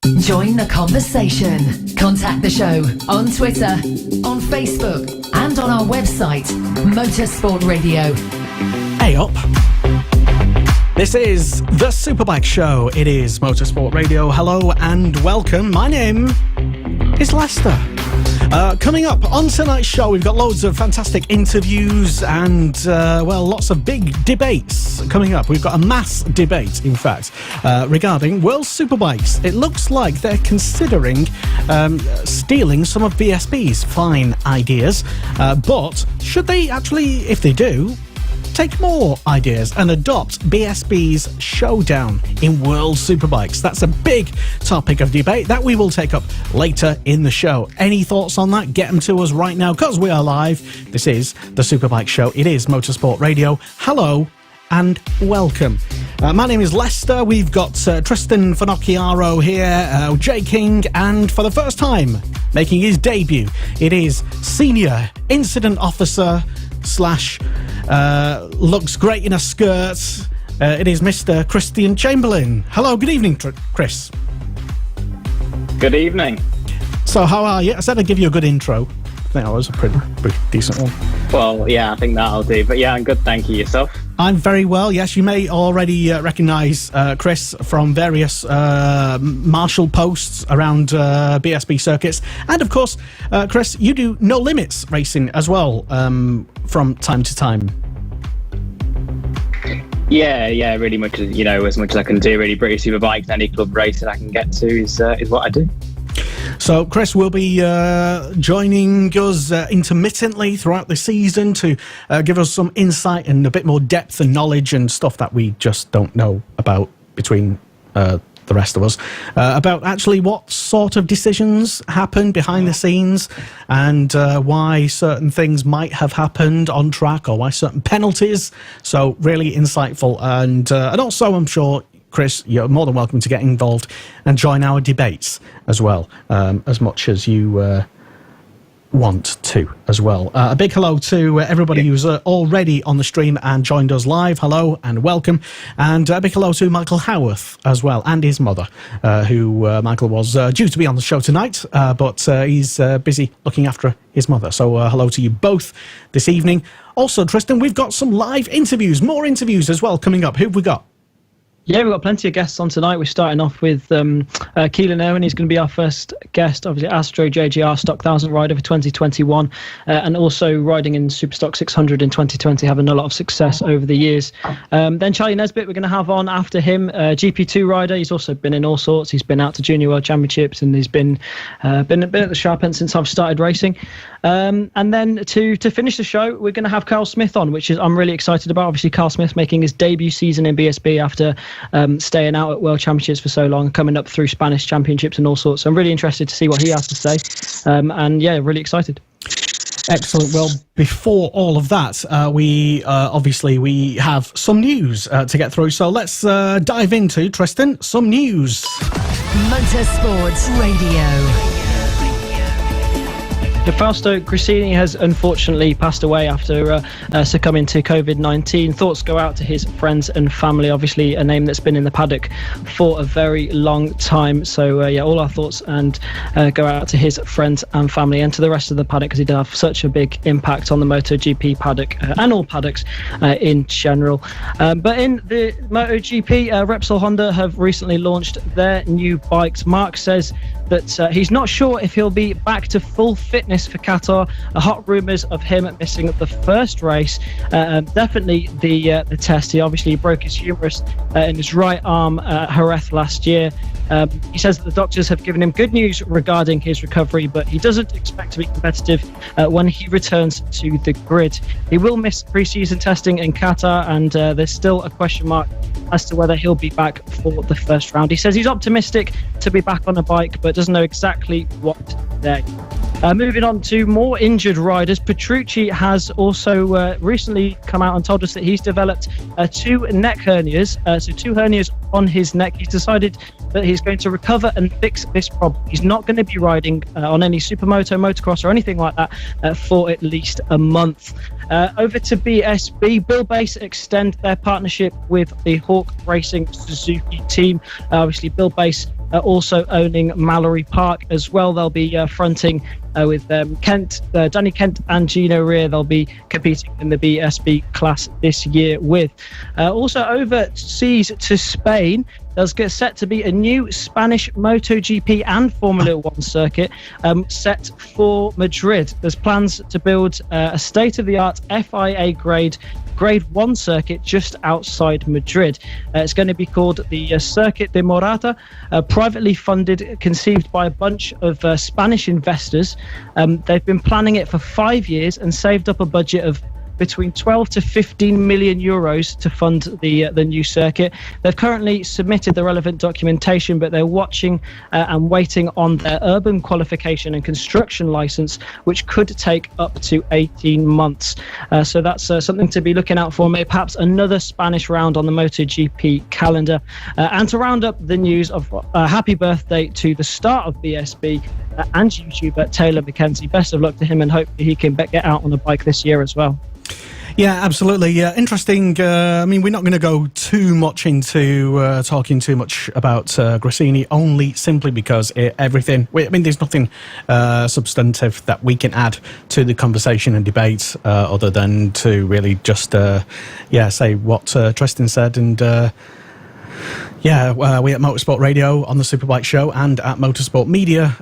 Join the conversation. Contact the show on Twitter, on Facebook, and on our website, Motorsport Radio. Hey up. This is the Superbike Show. It is Motorsport Radio. Hello and welcome. My name is Lester. Coming up on tonight's show, we've got loads of fantastic interviews and, lots of big debates coming up. We've got a mass debate, in fact, regarding World Superbikes. It looks like they're considering stealing some of BSB's fine ideas, but should they actually, if they do, take more ideas and adopt BSB's Showdown in World Superbikes? That's a big topic of debate that we will take up later in the show. Any thoughts on that? Get them to us right now, because we are live. This is the Superbike Show. It is Motorsport Radio. Hello and welcome. My name is Lester. We've got Tristan Finocchiaro here, Jay King, and for the first time making his debut, it is Senior Incident Officer / looks great in a skirt. It is Mr. Christian Chamberlain. Hello, good evening, Chris. Good evening. So, how are you? I said I'd give you a good intro. I think that was a pretty decent one. Well, yeah, I think that'll do. But yeah, I'm good, thank you. Yourself? I'm very well, yes. You may already recognise Chris from various marshal posts around BSB circuits. And, of course, Chris, you do No Limits racing as well from time to time. Yeah, really much, as much as I can do, really. British Superbikes, any club race that I can get to is what I do. So Chris will be joining us intermittently throughout the season to give us some insight and a bit more depth and knowledge and stuff that we just don't know about between the rest of us, about actually what sort of decisions happen behind the scenes and why certain things might have happened on track or why certain penalties. So really insightful, and also I'm sure, Chris, you're more than welcome to get involved and join our debates as well, as much as you want to as well. A big hello to everybody who's already on the stream and joined us live. Hello and welcome. And a big hello to Michael Howarth as well, and his mother, who Michael was due to be on the show tonight, but he's busy looking after his mother. So hello to you both this evening. Also, Tristan, we've got some live interviews, more interviews as well coming up. Who have we got? Yeah, we've got plenty of guests on tonight. We're starting off with Keelan Irwin. He's going to be our first guest. Obviously, Astro JGR Stock 1000 rider for 2021, and also riding in Superstock 600 in 2020, having a lot of success over the years. Then Charlie Nesbitt, we're going to have on after him, GP2 rider. He's also been in all sorts. He's been out to Junior World Championships, and he's been at the sharp end since I've started racing. And then to finish the show, we're going to have Carl Smith on, which is I'm really excited about. Obviously, Carl Smith making his debut season in BSB after staying out at World Championships for so long, coming up through Spanish Championships and all sorts. So I'm really interested to see what he has to say. And yeah, really excited. Excellent. Well, before all of that, we have some news to get through. So let's dive into, Tristan, some news. Motorsport Radio. Fausto Grissini has unfortunately passed away after succumbing to COVID-19. Thoughts go out to his friends and family. Obviously, a name that's been in the paddock for a very long time. So, all our thoughts and go out to his friends and family and to the rest of the paddock, because he did have such a big impact on the MotoGP paddock and all paddocks in general. But in the MotoGP, Repsol Honda have recently launched their new bikes. Mark says that he's not sure if he'll be back to full fitness for Qatar. Hot rumours of him missing the first race, definitely the test. He obviously broke his humerus in his right arm at Jerez last year. He says that the doctors have given him good news regarding his recovery, but he doesn't expect to be competitive when he returns to the grid. He will miss pre-season testing in Qatar, and there's still a question mark as to whether he'll be back for the first round. He says he's optimistic to be back on a bike, but doesn't know exactly what day. Moving on to more injured riders, Petrucci has also recently come out and told us that he's developed 2 neck hernias, so 2 hernias on his neck. He's decided that he's going to recover and fix this problem. He's not going to be riding on any supermoto, motocross or anything like that for at least a month. Over to BSB, Bilbase extend their partnership with the Hawk Racing Suzuki team. Obviously, Bilbase also owning Mallory Park as well. They'll be fronting with Danny Kent and Gino Rear. They'll be competing in the BSB class this year with. Also overseas to Spain, there's set to be a new Spanish MotoGP and Formula One circuit set for Madrid. There's plans to build a state-of-the-art FIA Grade 1 circuit just outside Madrid. It's going to be called the Circuit de Morata, privately funded, conceived by a bunch of Spanish investors. They've been planning it for 5 years and saved up a budget of between 12 to 15 million euros to fund the new circuit. They've currently submitted the relevant documentation, but they're watching and waiting on their urban qualification and construction license, which could take up to 18 months. So that's something to be looking out for. Maybe perhaps another Spanish round on the MotoGP calendar. And to round up the news of happy birthday to the start of BSB and YouTuber Taylor McKenzie. Best of luck to him, and hope he can get out on a bike this year as well. Yeah, absolutely. Interesting. I mean, we're not going to go too much into talking too much about Gresini, only simply because there's nothing substantive that we can add to the conversation and debate other than to really just, say what Tristan said. And we at Motorsport Radio on the Superbike Show and at Motorsport Media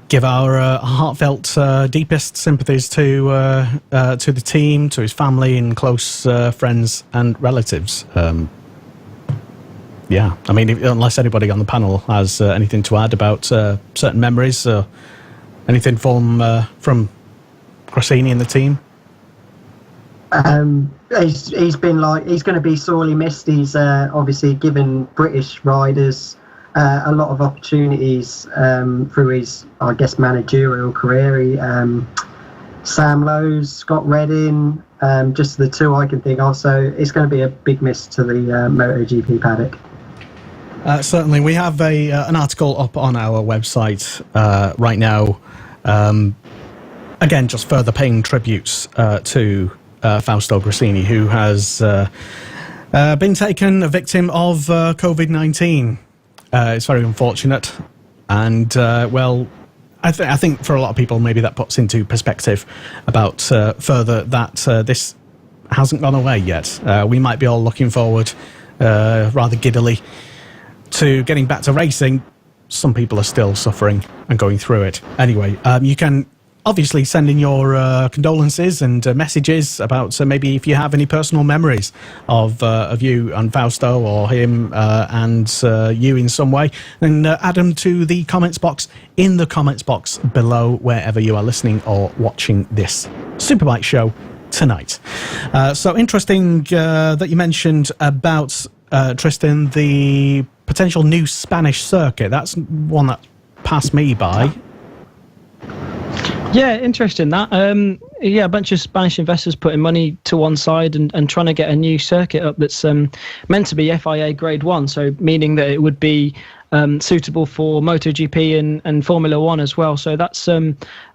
give our heartfelt, deepest sympathies to the team, to his family and close friends and relatives. Unless anybody on the panel has anything to add about certain memories or anything from Gresini and the team. He's going to be sorely missed. He's obviously given British riders a lot of opportunities through his, I guess, managerial career. Sam Lowes, Scott Redding, just the two I can think of. So it's going to be a big miss to the MotoGP paddock. Certainly, we have an article up on our website right now. Again, just further paying tributes to Fausto Gresini, who has been taken a victim of COVID-19. It's very unfortunate, and I think for a lot of people maybe that puts into perspective about further that this hasn't gone away yet. We might be all looking forward rather giddily to getting back to racing. Some people are still suffering and going through it. Anyway, you can obviously send in your condolences and messages about maybe if you have any personal memories of you and Fausto or him and you in some way, then add them to the comments box in the comments box below wherever you are listening or watching this Superbike Show tonight. So interesting that you mentioned about, Tristan, the potential new Spanish circuit. That's one that passed me by. Yeah, interesting that. A bunch of Spanish investors putting money to one side and trying to get a new circuit up that's meant to be FIA Grade 1, so meaning that it would be suitable for MotoGP and Formula One as well. So that's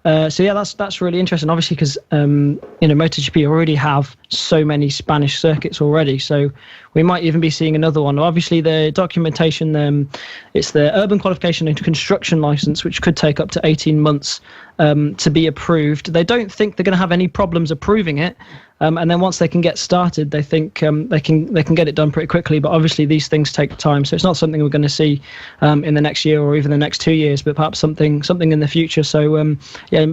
that's really interesting. Obviously, because MotoGP already have so many Spanish circuits already, so we might even be seeing another one. Obviously, the documentation, it's the urban qualification and construction license, which could take up to 18 months to be approved. They don't think they're going to have any problems approving it. And then once they can get started, they think they can get it done pretty quickly. But obviously, these things take time, so it's not something we're going to see in the next year or even the next 2 years, but perhaps something in the future. So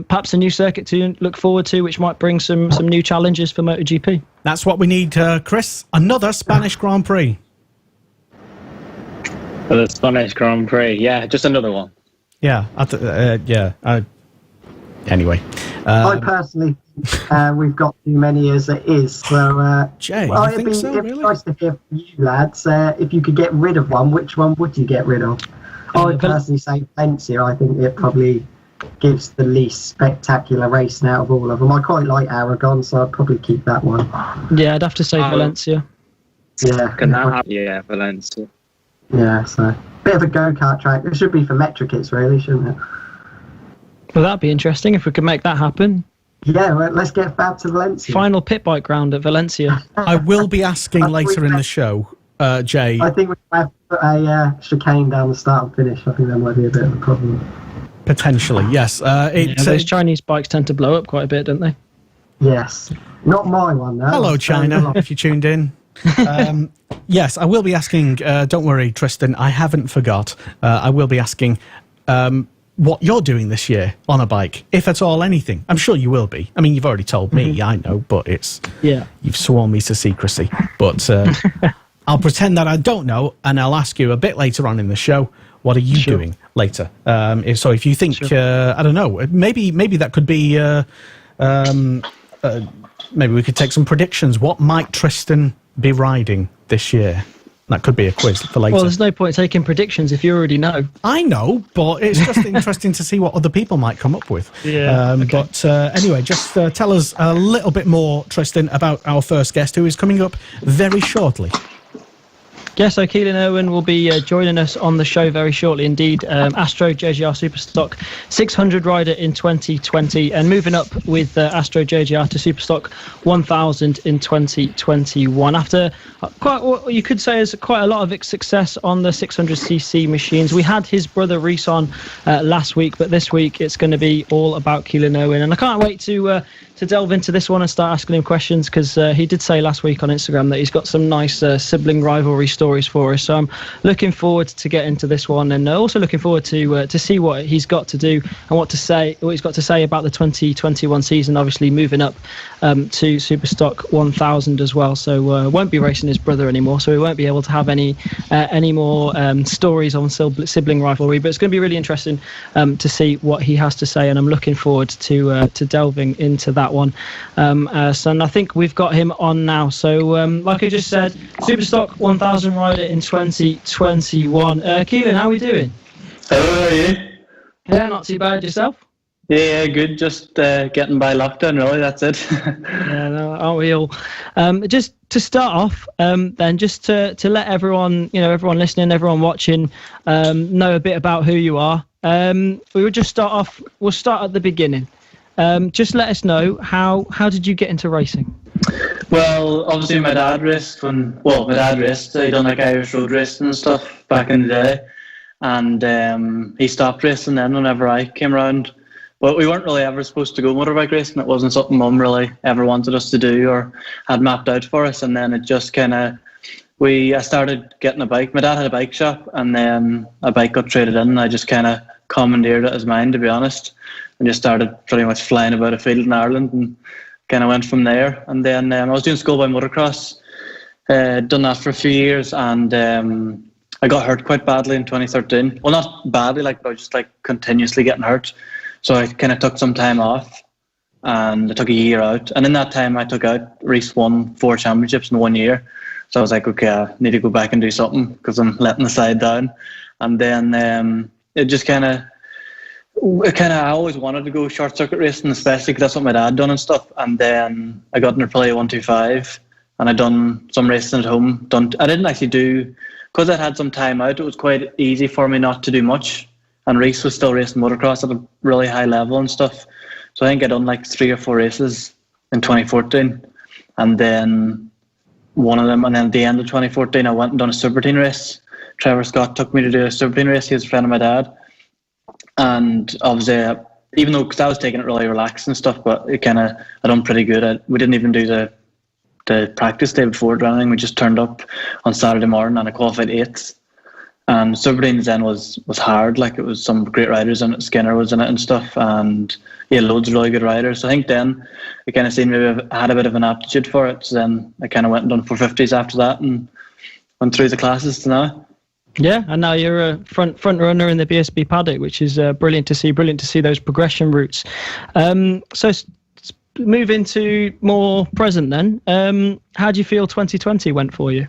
perhaps a new circuit to look forward to, which might bring some new challenges for MotoGP. That's what we need, Chris. Another Spanish Grand Prix. The Spanish Grand Prix, yeah, just another one. Yeah, anyway. I personally we've got too many as it is. So, Jay, it'd be nice to hear from you lads. If you could get rid of one, which one would you get rid of? I would personally say Valencia. I think it probably gives the least spectacular racing out of all of them. I quite like Aragon, so I'd probably keep that one. Yeah, I'd have to say Valencia. Yeah, Valencia. Yeah, so bit of a go-kart track. It should be for metric kits, really, shouldn't it? Well, that'd be interesting if we could make that happen. Yeah, well, let's get Fab to Valencia. Final pit bike round at Valencia. I will be asking later in the show, Jay. I think we have to put a chicane down the start and finish. I think that might be a bit of a problem. Potentially, yes. Those Chinese bikes tend to blow up quite a bit, don't they? Yes. Not my one, though. Hello, China, if you tuned in. Yes, I will be asking, don't worry, Tristan, I haven't forgot. I will be asking what you're doing this year on a bike, if at all anything. I'm sure you will be. I mean, you've already told me, I know, but you've sworn me to secrecy. But I'll pretend that I don't know, and I'll ask you a bit later on in the show, what are you doing later? So if you think, I don't know, maybe that could be, maybe we could take some predictions. What might Tristan be riding this year? That could be a quiz for later. Well, there's no point taking predictions if you already know. I know, but it's just interesting to see what other people might come up with. Yeah. Okay. But anyway, just tell us a little bit more, Tristan, about our first guest, who is coming up very shortly. Yes, so Keelan Irwin will be joining us on the show very shortly indeed. Astro JGR Superstock 600 rider in 2020 and moving up with Astro JGR to Superstock 1000 in 2021. After quite what you could say is quite a lot of success on the 600cc machines. We had his brother Reese on last week, but this week it's going to be all about Keelan Irwin. And I can't wait to delve into this one and start asking him questions, because he did say last week on Instagram that he's got some nice sibling rivalry stories for us. So I'm looking forward to get into this one, and also looking forward to see what he's got to do and what he's got to say about the 2021 season, obviously moving up to Superstock 1000 as well. So won't be racing his brother anymore, so we won't be able to have any more stories on sibling rivalry, but it's going to be really interesting to see what he has to say, and I'm looking forward to delving into that one. So I think we've got him on now. So like I just said, Superstock 1000 rider in 2021. Keelan, how are we doing? Hello, how are you? Yeah, not too bad. Yourself? Yeah, good. Just getting by lockdown, really. That's it. Yeah, no, aren't we all? Just to start off, then, just to let everyone, everyone listening, everyone watching, know a bit about who you are. We would just start off. We'll start at the beginning. Just let us know how did you get into racing? Well, obviously my dad raced. He done like Irish road racing and stuff back in the day, and he stopped racing then whenever I came around. But we weren't really ever supposed to go motorbike racing. It wasn't something Mum really ever wanted us to do or had mapped out for us. And then it just I started getting a bike. My dad had a bike shop, and then a bike got traded in, and I just kind of commandeered it as mine, to be honest, and just started pretty much flying about a field in Ireland, and kind of went from there. And then I was doing schoolboy motocross, done that for a few years, and I got hurt quite badly in 2013. Well, not badly, but I was just continuously getting hurt. So I kind of took some time off, and I took a year out. And in that time, I took out Reese won 4 championships in 1 year. So I was like, okay, I need to go back and do something, because I'm letting the side down. And then it just I always wanted to go short circuit racing, especially because that's what my dad done and stuff. And then I got into Aprilia 125, and I done some racing at home. I didn't actually do, because I had some time out, it was quite easy for me not to do much. And Reese was still racing motocross at a really high level and stuff. So I think I done 3 or 4 races in 2014. And then one of them, and then at the end of 2014, I went and done a Super Teen race. Trevor Scott took me to do a Super Teen race. He was a friend of my dad. And obviously, even though, because I was taking it really relaxed and stuff, but I done pretty good. We didn't even do the practice day before or anything. We just turned up on Saturday morning, and I qualified 8th. And Super Teens then was hard. It was some great riders in it. Skinner was in it and stuff, and loads of really good riders. So I think then I kind of seen maybe I had a bit of an aptitude for it. So then I kind of went and done 450s after that, and went through the classes to now. Yeah, and now you're a front runner in the BSB paddock, which is brilliant to see. Brilliant to see those progression routes. So move into more present then. How do you feel 2020 went for you?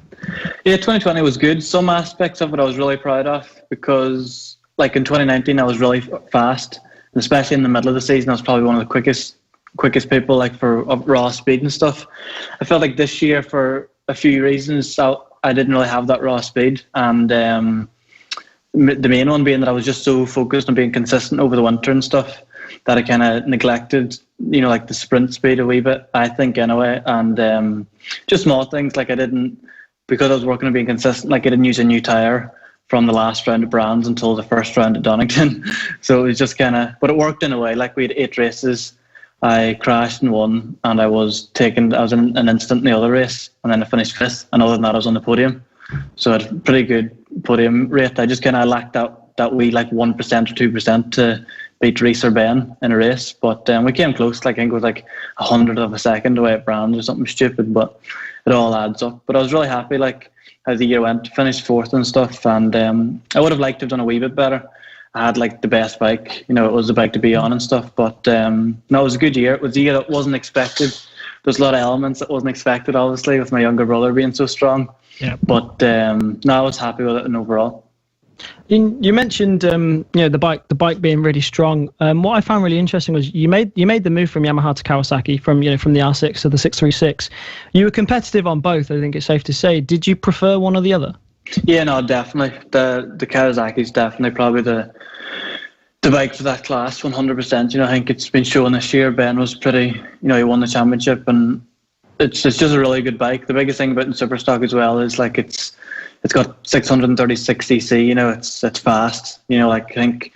Yeah, 2020 was good. Some aspects of it I was really proud of, because in 2019 I was really fast, and especially in the middle of the season I was probably one of the quickest people for raw speed and stuff. I felt like this year, for a few reasons, I didn't really have that raw speed, and the main one being that I was just so focused on being consistent over the winter and stuff that I kind of neglected like the sprint speed a wee bit, I think, anyway. And just small things, like because I was working on being consistent, like I didn't use a new tyre from the last round at Brands until the first round at Donington. So it was just but it worked in a way. Like we had 8 races, I crashed in one, and I was in an instant in the other race, and then I finished 5th, and other than that I was on the podium. So I had a pretty good podium rate. I just kind of lacked that wee like 1% or 2% to beat Reese or Ben in a race, but we came close. Like I think it was like 100th of a second away at Brands or something stupid, but it all adds up. But I was really happy, like, as the year went, finished 4th and stuff, and I would have liked to have done a wee bit better. I had like the best bike, it was the bike to be on and stuff, but no, it was a good year. It was a year that wasn't expected. There's a lot of elements that wasn't expected, obviously, with my younger brother being so strong. Yeah. But no, I was happy with it and overall. You mentioned the bike being really strong. What I found really interesting was you made the move from Yamaha to Kawasaki, from the R6 to the 636. You were competitive on both, I think it's safe to say. Did you prefer one or the other? Yeah, no, definitely. The Kawasaki is definitely probably the bike for that class, 100%. I think it's been shown this year. Ben was pretty, he won the championship, and it's just a really good bike. The biggest thing about in Superstock as well is like it's got 636 cc. It's fast. Like I think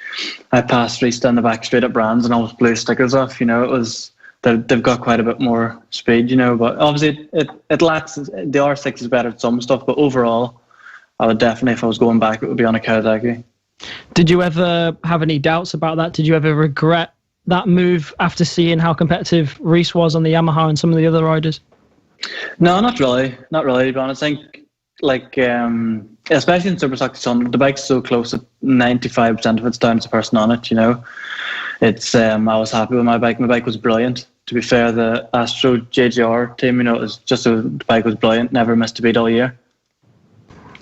I passed Reese down the back straight at Brands and almost blew stickers off. They've got quite a bit more speed. But obviously it lacks. The R6 is better at some stuff, but overall, I would definitely, if I was going back, it would be on a Kawasaki. Did you ever have any doubts about that? Did you ever regret that move after seeing how competitive Reese was on the Yamaha and some of the other riders? No, not really. Not really, to be honest. I think, like, especially in Superstock 600, the bike's so close that 95% of it's down to the person on it, It's, I was happy with my bike. My bike was brilliant. To be fair, the Astro JGR team, it was just the bike was brilliant. Never missed a beat all year.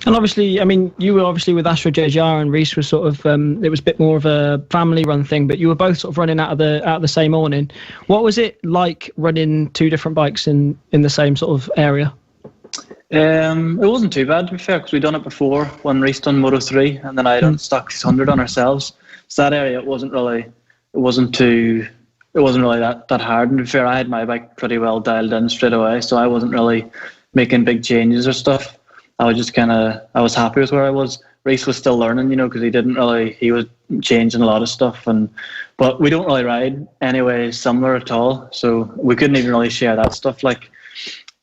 And obviously, I mean, you were obviously with Astro JGR, and Reese was sort of, it was a bit more of a family run thing, but you were both sort of running out of the same awning. What was it like running 2 different bikes in the same sort of area? It wasn't too bad, to be fair, because we'd done it before when Reese done Moto 3, and then I done Stock 600 on ourselves. So that area, it wasn't really that hard. And to be fair, I had my bike pretty well dialed in straight away, so I wasn't really making big changes or stuff. I was just I was happy with where I was. Reese was still learning, because he was changing a lot of stuff, but we don't really ride anyway similar at all, so we couldn't even really share that stuff. Like,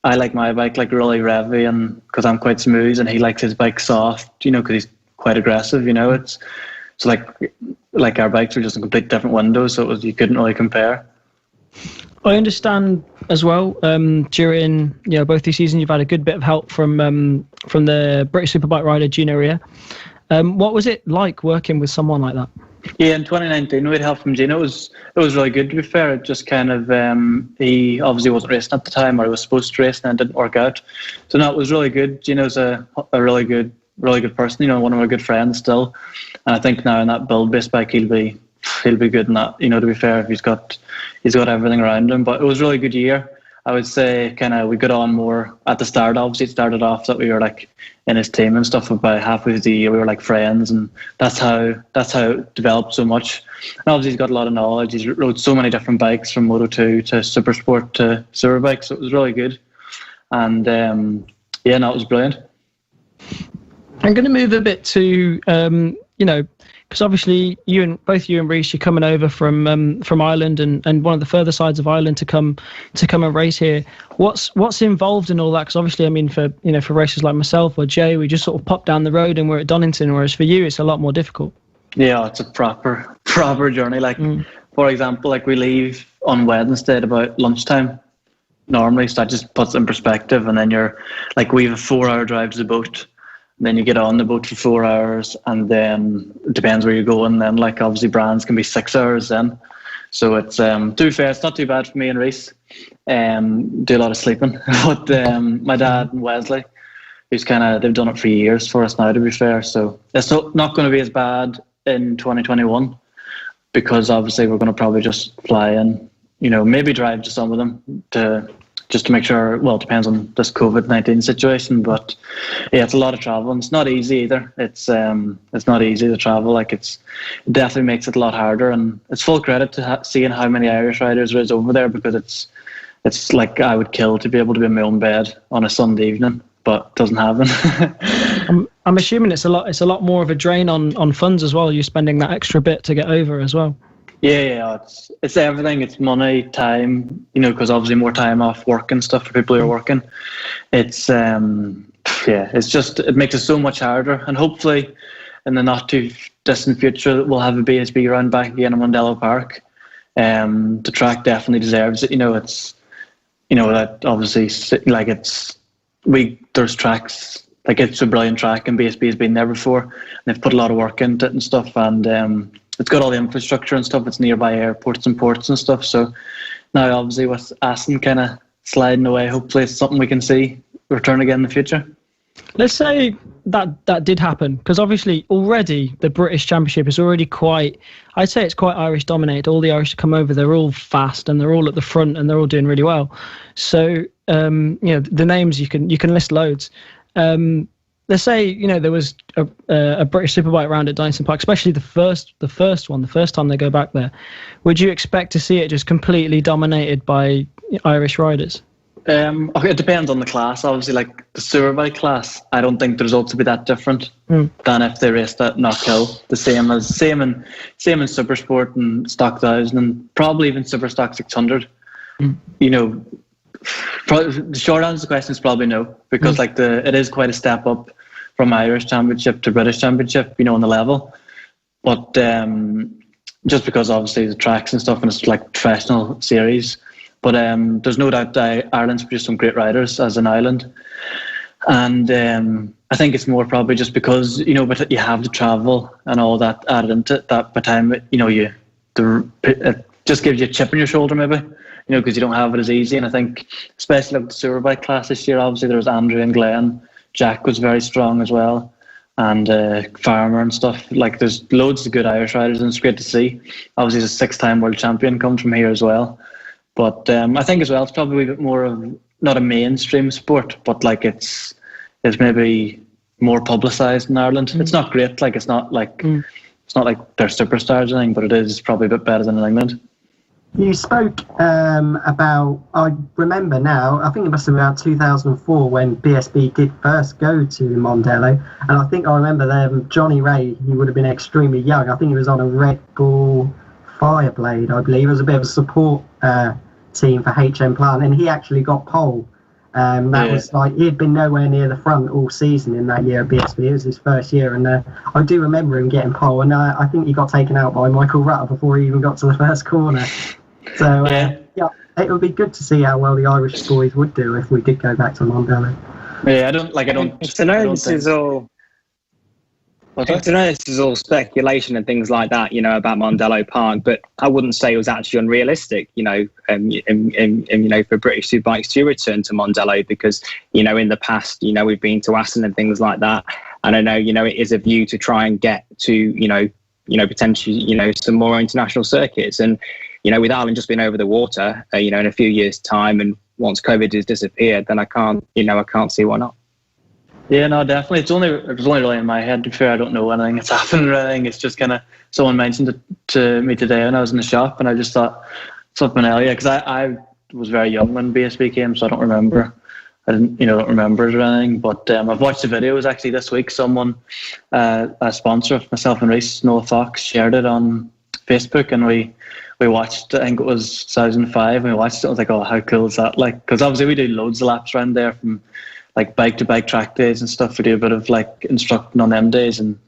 I like my bike like really revvy, and because I'm quite smooth, and he likes his bike soft, because he's quite aggressive. It's so like our bikes were just in complete different windows, so you couldn't really compare. I understand as well. During both these seasons, you've had a good bit of help from the British Superbike rider Gino Rea. What was it like working with someone like that? Yeah, in 2019 we had help from Gino. It was really good, to be fair. It just kind of he obviously wasn't racing at the time, or he was supposed to race, and it didn't work out. So no, it was really good. Gino's a really good person. One of my good friends still, and I think now in that build-based bike he'll be good in that. To be fair, he's got everything around him. But it was a really good year. I would say we got on more at the start. Obviously, it started off that we were like in his team and stuff. About halfway through the year, we were like friends, and that's how it developed so much. And obviously, he's got a lot of knowledge. He's rode so many different bikes, from Moto 2 to Super Sport to Superbike, so it was really good. And it was brilliant. I'm going to move a bit to because obviously both you and Reese, you're coming over from Ireland and one of the further sides of Ireland to come and race here. What's involved in all that? Because obviously, I mean, for racers like myself or Jay, we just sort of pop down the road and we're at Donington. Whereas for you, it's a lot more difficult. Yeah, it's a proper journey. Like for example, like we leave on Wednesday at about lunchtime normally, so that just puts it in perspective. And then you're like, we have a 4-hour drive to the boat. Then you get on the boat for 4 hours, and then it depends where you're going. Then, like, obviously, Brands can be 6 hours then. So it's, to be fair, it's not too bad for me and Reese. Do a lot of sleeping. But my dad and Wesley, they've done it for years for us now, to be fair. So it's not going to be as bad in 2021, because obviously we're going to probably just fly in, maybe drive to some of them to just to make sure. Well, it depends on this COVID-19 situation, but yeah, it's a lot of travel, and it's not easy either. It's not easy to travel. Like it definitely makes it a lot harder, and it's full credit to seeing how many Irish riders there is over there, because it's like I would kill to be able to be in my own bed on a Sunday evening, but it doesn't happen. I'm assuming it's a lot more of a drain on funds as well. You're spending that extra bit to get over as well. Yeah, it's everything. It's money, time, because obviously more time off work and stuff for people who are working. It's it's just, it makes it so much harder. And hopefully in the not too distant future, we'll have a BSB round back again in Mondello Park. The track definitely deserves it. It's, that obviously, like there's tracks, like it's a brilliant track, and BSB has been there before, and they've put a lot of work into it and stuff, and it's got all the infrastructure and stuff. It's nearby airports and ports and stuff. So now, obviously, with Aston kind of sliding away, hopefully it's something we can see return again in the future. Let's say that did happen, because obviously already the British Championship is already I'd say it's quite Irish dominated. All the Irish come over, they're all fast and they're all at the front and they're all doing really well. So the names you can list loads. Let's say there was a British Superbike round at Donington Park, especially the first time they go back there. Would you expect to see it just completely dominated by Irish riders? Okay, it depends on the class. Obviously, like the Superbike class, I don't think the results would be that different than if they raced at Knockhill. The same in Supersport and Stock 1000, and probably even Superstock 600. The short answer to the question is probably no, because it is quite a step up from Irish Championship to British Championship, on the level. But just because obviously the tracks and stuff, and it's like professional series. But there's no doubt Ireland's produced some great riders as an island, and I think it's more probably just because but you have the travel and all that added into it. That by the time it just gives you a chip on your shoulder maybe. Because you don't have it as easy. And I think, especially with the Superbike class this year, obviously there was Andrew and Glenn. Jack was very strong as well. And Farmer and stuff. Like, there's loads of good Irish riders, and it's great to see. Obviously, he's a 6-time world champion, comes from here as well. But I think as well, it's probably a bit more of, not a mainstream sport, but like it's maybe more publicised in Ireland. It's not great. Like, it's not like they're superstars or anything, but it is probably a bit better than in England. You spoke about, I remember now, I think it must have been about 2004 when BSB did first go to Mondello. And I think I remember them, Johnny Ray, he would have been extremely young. I think he was on a Red Bull Fireblade, I believe. It was a bit of a support team for HM Plant, and he actually got pole. Was like, he had been nowhere near the front all season in that year at BSB. It was his first year, and I do remember him getting pole, and I think he got taken out by Michael Rutter before he even got to the first corner. So it would be good to see how well the Irish boys would do if we did go back to Mondello. Yeah, I know this is all speculation and things like that, about Mondello Park, but I wouldn't say it was actually unrealistic, for British Superbikes to return to Mondello, because, in the past, we've been to Aston and things like that. And I know, it is a view to try and get to, potentially, some more international circuits. And, with Ireland just being over the water, in a few years' time, and once COVID has disappeared, then I can't see why not. Yeah, no, definitely. It was only really in my head. To be fair, I don't know anything that's happened or anything. It's just kind of, someone mentioned it to me today when I was in the shop, and I just thought something else. Yeah, because I was very young when BSB came, so I don't remember. I don't remember it or anything. But I've watched the videos actually this week. Someone, a sponsor of myself and Reese, Noah Fox, shared it on Facebook, and we watched. I think it was 2005, and we watched it. I was like, oh, how cool is that? Like, because obviously we do loads of laps around there from like bike to bike track days and stuff. We do a bit of like instructing on them days, and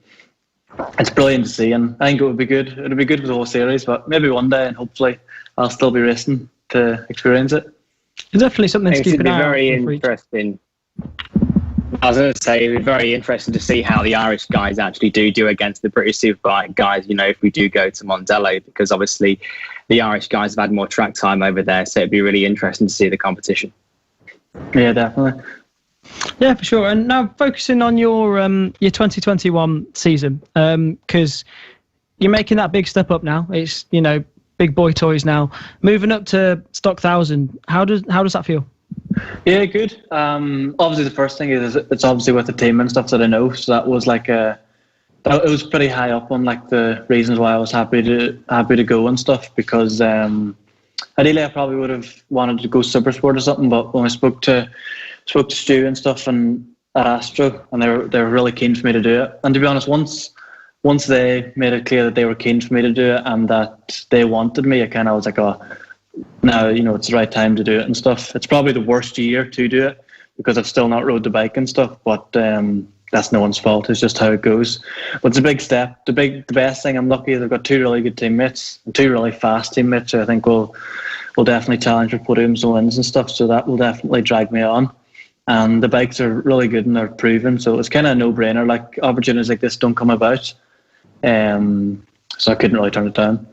it's brilliant to see. And I think it would be good. It would be good for the whole series, but maybe one day, and hopefully I'll still be racing to experience it. It's definitely something to keep an eye on. Very interesting. I was going to say, it'd be very interesting to see how the Irish guys actually do against the British Superbike guys, if we do go to Mondello, because obviously the Irish guys have had more track time over there, so it'd be really interesting to see the competition. Yeah, definitely. Yeah, for sure. And now focusing on your 2021 season, because you're making that big step up now. It's, big boy toys now. Moving up to Stock 1000, how does that feel? Yeah, good. Obviously, the first thing is it's obviously with the team and stuff that I know. So that was like it was pretty high up on like the reasons why I was happy to go and stuff, because ideally I probably would have wanted to go Supersport or something. But when I spoke to Stu and stuff and at Astro, and they were really keen for me to do it. And to be honest, once they made it clear that they were keen for me to do it and that they wanted me, I kind of was like, oh, now, it's the right time to do it and stuff. It's probably the worst year to do it because I've still not rode the bike and stuff, but that's no one's fault. It's just how it goes. But it's a big step. The best thing, I'm lucky is I've got two really good teammates and two really fast teammates who I think will definitely challenge for podiums and wins and stuff, so that will definitely drag me on. And the bikes are really good and they're proven, so it's kind of a no-brainer. Like, opportunities like this don't come about. So I couldn't really turn it down.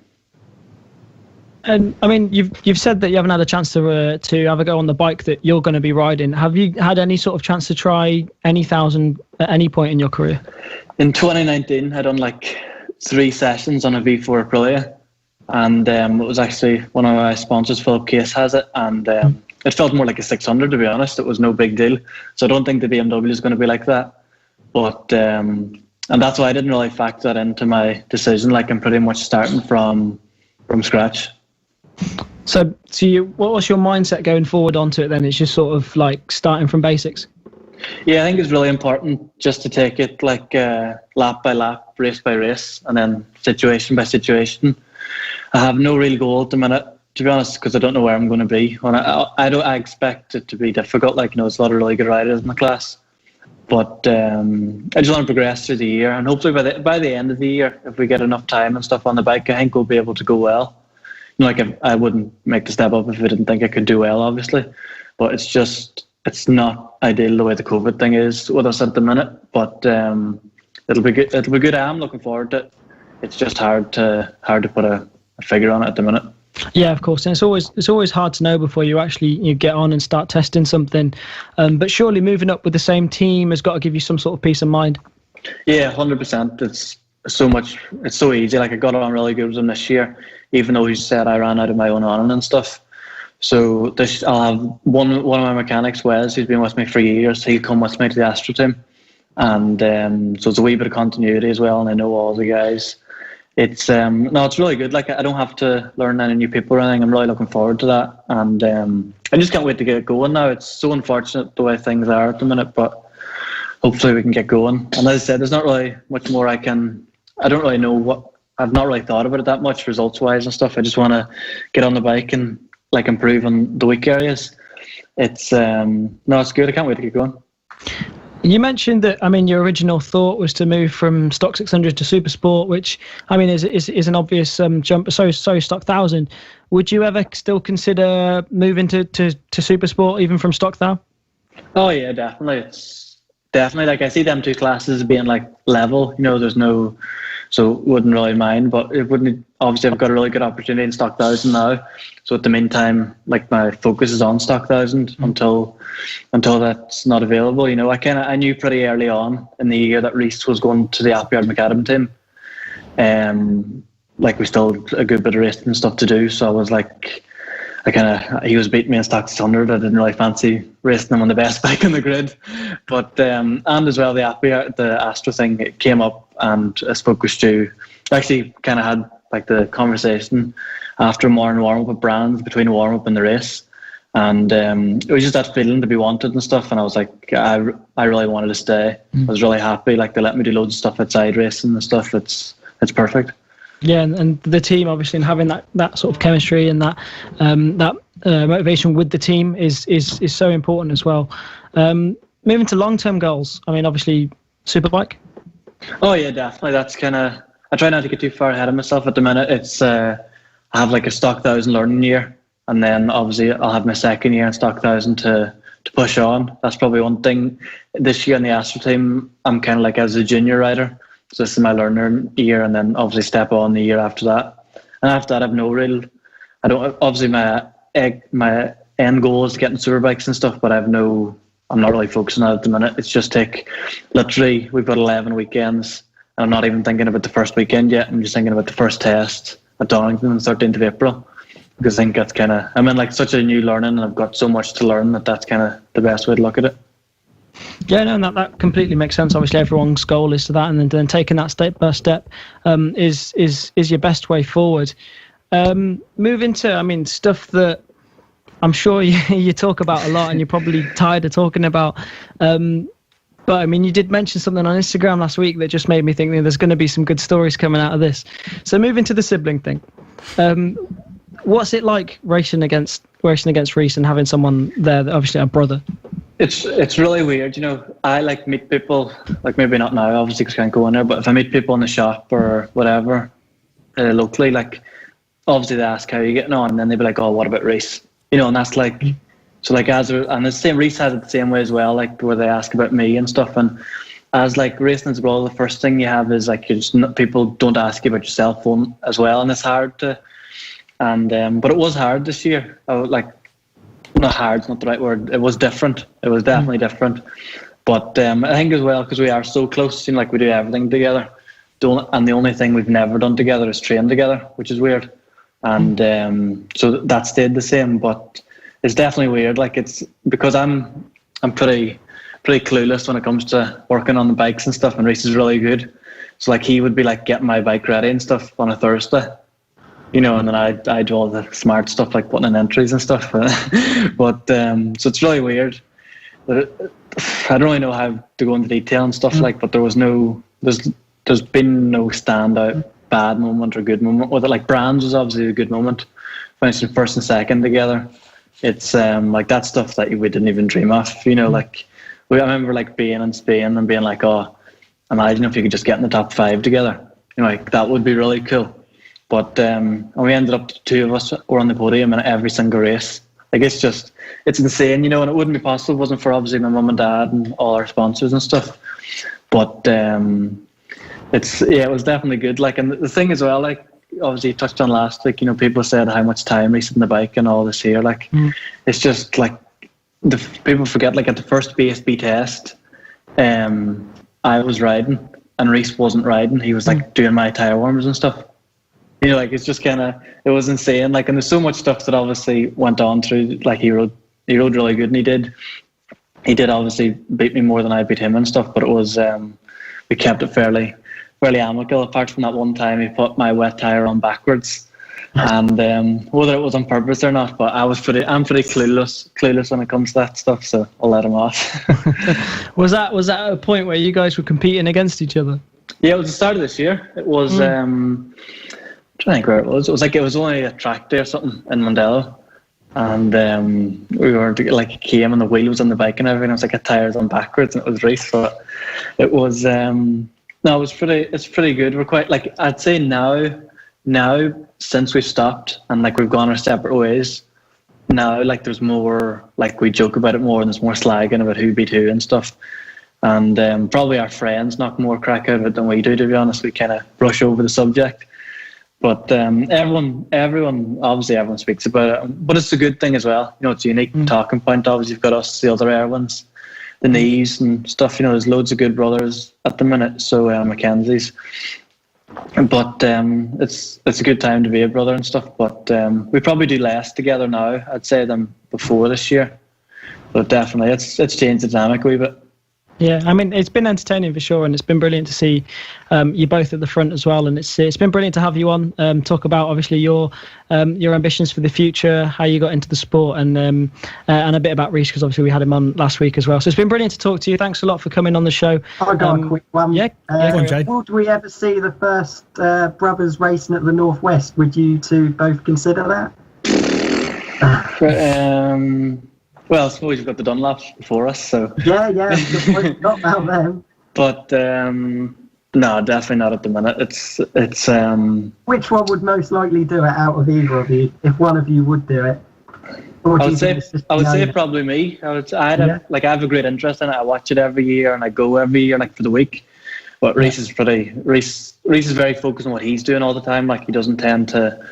And I mean, you've said that you haven't had a chance to have a go on the bike that you're going to be riding. Have you had any sort of chance to try any 1000 at any point in your career? In 2019, I done like 3 sessions on a V4 Aprilia, and it was actually one of my sponsors, Philip Case, has it, and it felt more like a 600, to be honest. It was no big deal, so I don't think the BMW is going to be like that. But and that's why I didn't really factor that into my decision. Like, I'm pretty much starting from scratch. So what was your mindset going forward onto it then? It's just sort of like starting from basics? Yeah, I think it's really important just to take it like lap by lap, race by race, and then situation by situation. I have no real goal at the minute, to be honest, because I don't know where I'm going to be. And I expect it to be difficult. Like, there's a lot of really good riders in the class. But I just want to progress through the year, and hopefully by the end of the year, if we get enough time and stuff on the bike, I think we'll be able to go well. Like, I wouldn't make the step up if I didn't think I could do well, obviously. But it's not ideal the way the COVID thing is with us at the minute. But it'll be good. It'll be good. I'm looking forward to it. It's just hard to put a figure on it at the minute. Yeah, of course, and it's always hard to know before you get on and start testing something. But surely moving up with the same team has got to give you some sort of peace of mind. Yeah, 100%. It's so easy. Like, I got on really good with him this year, even though he said I ran out of my own on and stuff. So I'll have one of my mechanics, Wes, who's been with me for years. He'll come with me to the Astro team, and so it's a wee bit of continuity as well. And I know all the guys. It's it's really good. Like, I don't have to learn any new people or anything. I'm really looking forward to that, and I just can't wait to get it going now. It's so unfortunate the way things are at the minute, but hopefully we can get going. And as I said, there's not really much more I don't really know what. I've not really thought about it that much results wise and stuff. I just want to get on the bike and like improve on the weak areas. It's it's good. I can't wait to get going. You mentioned that, I mean, your original thought was to move from stock 600 to Super Sport, which, I mean, is an obvious jump. So stock 1000. Would you ever still consider moving to Super Sport, even from stock 1000? Oh yeah, definitely. It's definitely, like, I see them two classes being like level. There's no, so wouldn't really mind. But it wouldn't. Obviously, I've got a really good opportunity in stock 1000 now. So at the meantime, like, my focus is on stock 1000 until that's not available. I knew pretty early on in the year that Reese was going to the Appleyard Macadam team. Like, we still had a good bit of racing and stuff to do. So I was like, he was beating me in stock 600. I didn't really fancy racing him on the best bike in the grid. But and as well, the Astro thing, it came up, and I spoke with Stu. Actually, kind of had like the conversation after morning warm up with Brands, between warm up and the race, and it was just that feeling to be wanted and stuff. And I was like, I really wanted to stay. I was really happy. Like, they let me do loads of stuff outside racing and stuff. It's perfect. Yeah, and the team, obviously, and having that sort of chemistry and that motivation with the team is so important as well. Moving to long-term goals, I mean, obviously, Superbike. Oh yeah, definitely. That's kind of, I try not to get too far ahead of myself at the minute. It's I have like a stock 1000 learning year, and then obviously I'll have my second year in stock 1000 to push on. That's probably one thing. This year in the Astro team, I'm kind of like as a junior rider. So this is my learner year, and then obviously step on the year after that. And after that, I've no real. I don't. Obviously, my end goal is getting Superbikes and stuff, but I'm not really focusing on it at the minute. It's just literally, we've got 11 weekends, and I'm not even thinking about the first weekend yet. I'm just thinking about the first test at Donington on the 13th of April. because I think that's kind of, I'm in like such a new learning, and I've got so much to learn that's kind of the best way to look at it. Yeah, no, that completely makes sense. Obviously, everyone's goal is to that, and then taking that step by step is your best way forward. Moving to, stuff that I'm sure you talk about a lot, and you're probably tired of talking about. But you did mention something on Instagram last week that just made me think that there's going to be some good stories coming out of this. So moving to the sibling thing, what's it like racing against Reese and having someone there, that obviously a brother? It's really weird, I like meet people, like maybe not now, obviously, because I can't go in there, but if I meet people in the shop or whatever, locally, like, obviously they ask how you getting on, and then they'd be like, oh, what about Reese? And that's like, so like, and the same, Reese has it the same way as well, like, where they ask about me and stuff, and as like racing as well, the first thing you have is like, people don't ask you about your cell phone as well, and it's hard to, and but it was hard this year. Not hard, it's not the right word. It was different. It was definitely different. But I think as well, because we are so close, like we do everything together. And the only thing we've never done together is train together, which is weird. And so that stayed the same. But it's definitely weird. Like, it's because I'm pretty clueless when it comes to working on the bikes and stuff. And Reese is really good. So like, he would be like getting my bike ready and stuff on a Thursday. And then I do all the smart stuff like putting in entries and stuff. But so it's really weird. I don't really know how to go into detail and stuff but there's been no standout bad moment or good moment with it. Like, Brands was obviously a good moment, finishing first and second together. It's like that stuff that we didn't even dream of. Like, I remember like being in Spain and being like, oh, imagine if you could just get in the top 5 together. Like, that would be really cool. But and we ended up, the two of us were on the podium in every single race. Like, it's insane, and it wouldn't be possible if it wasn't for obviously my mum and dad and all our sponsors and stuff. But it was definitely good. Like, and the thing as well, like, obviously you touched on last week, people said how much time racing the bike and all this here. Like, it's just like, people forget, like, at the first BSB test, I was riding and Reese wasn't riding. He was like doing my tire warmers and stuff. Like, it's just kind of, it was insane. Like, and there's so much stuff that obviously went on through, like, he rode really good, and he did obviously beat me more than I beat him and stuff, but it was, we kept it fairly amicable, apart from that one time he put my wet tire on backwards. And whether it was on purpose or not, but I'm pretty clueless when it comes to that stuff, so I'll let him off. Was that a point where you guys were competing against each other? Yeah, it was the start of this year. It was, I'm trying to think where it was. It was only a track day or something in Mondello, and we were like, it came and the wheel was on the bike and everything. I was like, a tire's on backwards, and it was Reese. But it was it's pretty good. We're quite, like, I'd say now since we've stopped and like we've gone our separate ways, now like there's more, like, we joke about it more, and there's more slagging about who beat who and stuff. And probably our friends knock more crack out of it than we do, to be honest. We kind of brush over the subject. But everyone speaks about it. But it's a good thing as well. It's a unique talking point. Obviously, you've got us, the other Erwins, the Knees and stuff. There's loads of good brothers at the minute. So Mackenzie's. But it's a good time to be a brother and stuff. But we probably do less together now, I'd say, than before this year. But definitely, it's changed the dynamic a wee bit. Yeah, it's been entertaining for sure, and it's been brilliant to see you both at the front as well. And it's been brilliant to have you on, talk about obviously your ambitions for the future, how you got into the sport, and a bit about Reese, because obviously we had him on last week as well. So it's been brilliant to talk to you. Thanks a lot for coming on the show. I got a quick one. Would we ever see the first brothers racing at the Northwest? Would you two both consider that? Well, I suppose you've got the Dunlops before us, so... Yeah, not about them. But, no, definitely not at the minute. It's. Which one would most likely do it out of either of you, if one of you would do it? I would say probably me. I have a great interest in it. I watch it every year, and I go every year, like, for the week. But Reese is very focused on what he's doing all the time. Like, he doesn't tend to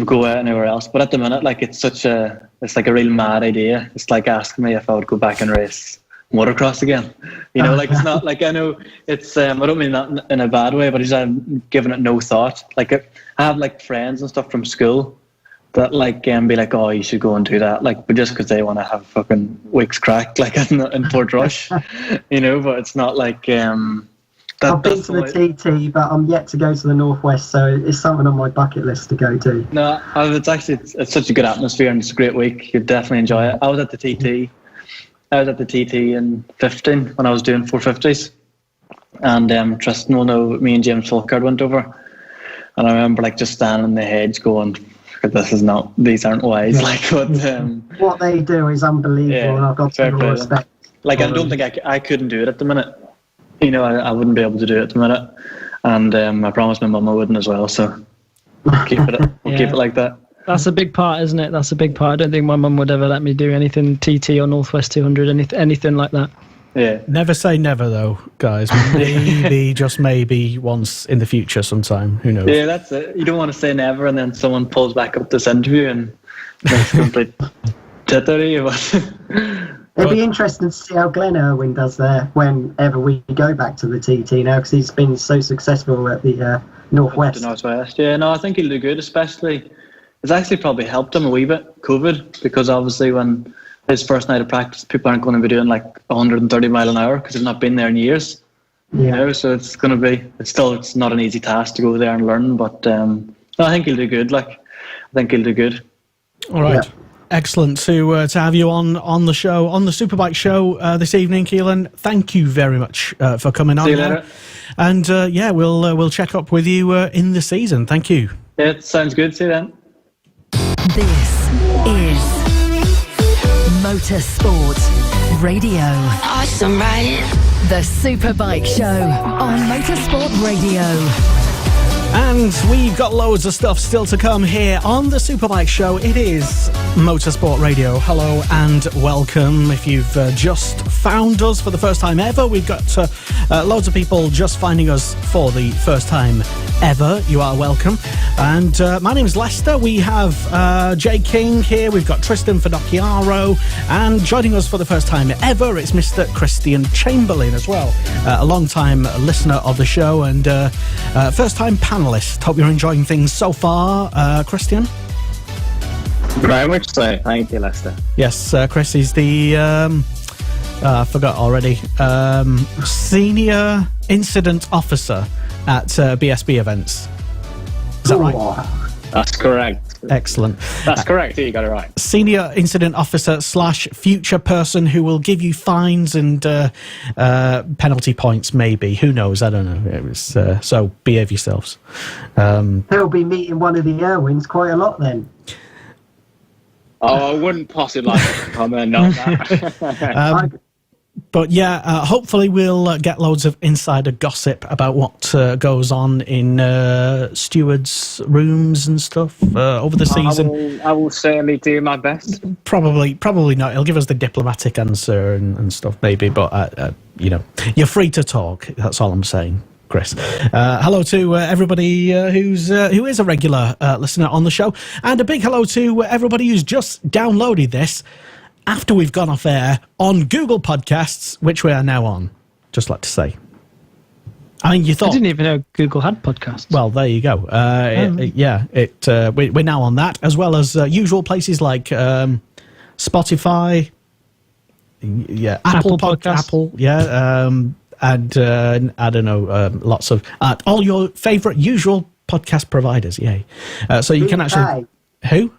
go out anywhere else. But at the minute, like, it's like a real mad idea. It's like asking me if I would go back and race motocross again. Like, it's not like, I know it's, I don't mean that in a bad way, but I'm giving it no thought. Like, I have like friends and stuff from school that like be like, oh, you should go and do that, like, but just because they want to have fucking weeks crack like in Portrush, you know. But it's not like I've been to the TT, but I'm yet to go to the Northwest, so it's something on my bucket list to go to. No, it's such a good atmosphere and it's a great week. You'd definitely enjoy it. I was at the TT. In 15 when I was doing 450s, and Tristan will know me and James Folkard went over, and I remember like just standing in the hedge going, these aren't wise. Like what they do is unbelievable, and I've got to respect. Like I don't think I couldn't do it at the minute. You know, I wouldn't be able to do it at the minute, and I promised my mum I wouldn't as well. So we'll keep it like that. That's a big part, isn't it? That's a big part. I don't think my mum would ever let me do anything TT or Northwest 200, anything like that. Yeah. Never say never, though, guys. Maybe, just maybe, once in the future sometime. Who knows? Yeah, that's it. You don't want to say never, and then someone pulls back up this interview and makes a complete tit out of you. It'll be interesting to see how Glenn Irwin does there whenever we go back to the TT now, because he's been so successful at the Northwest. Yeah, no, I think he'll do good, especially... It's actually probably helped him a wee bit, COVID, because obviously when his first night of practice, people aren't going to be doing like 130 mile an hour because they've not been there in years. Yeah. You know, so it's going to be, it's not an easy task to go there and learn, but no, I think he'll do good. Like, I think he'll do good. All right. Yeah. Excellent to have you on the show, on the Superbike Show this evening, Keelan. Thank you very much for coming on. See you later. And we'll check up with you in the season. Thank you. Yeah, it sounds good. See you then. This is Motorsport Radio. Awesome, right? The Superbike Show on Motorsport Radio. And we've got loads of stuff still to come here on the Superbike Show. It is Motorsport Radio. Hello and welcome. If you've just found us for the first time ever, we've got loads of people just finding us for the first time ever. You are welcome. And my name is Lester. We have Jay King here. We've got Tristan Fidocchiaro. And joining us for the first time ever, it's Mr. Christian Chamberlain as well. A long-time listener of the show and first-time panelist. Hope you're enjoying things so far, Christian. Very much so. Thank you, Lester. Yes, Chris is the I forgot already. Senior Incident Officer at BSB events. Is that right? That's correct. Excellent. That's correct. You got it right. Senior Incident Officer / future person who will give you fines and penalty points, maybe. Who knows? I don't know. It was, so behave yourselves. He'll be meeting one of the Irwins quite a lot then. Oh, I wouldn't possibly like to comment on that. But yeah, hopefully we'll get loads of insider gossip about what goes on in stewards' rooms and stuff over the season. I will certainly do my best. Probably not. He'll give us the diplomatic answer and stuff, maybe. But you're free to talk. That's all I'm saying, Chris. Hello to everybody who is a regular listener on the show, and a big hello to everybody who's just downloaded this after we've gone off air on Google Podcasts, which we are now on. Just like to say. I mean, you thought... I didn't even know Google had podcasts. Well, there you go. We're now on that, as well as usual places like Spotify, Apple Podcasts. Apple, and I don't know, lots of... all your favourite usual podcast providers, yay. So you can actually... Who?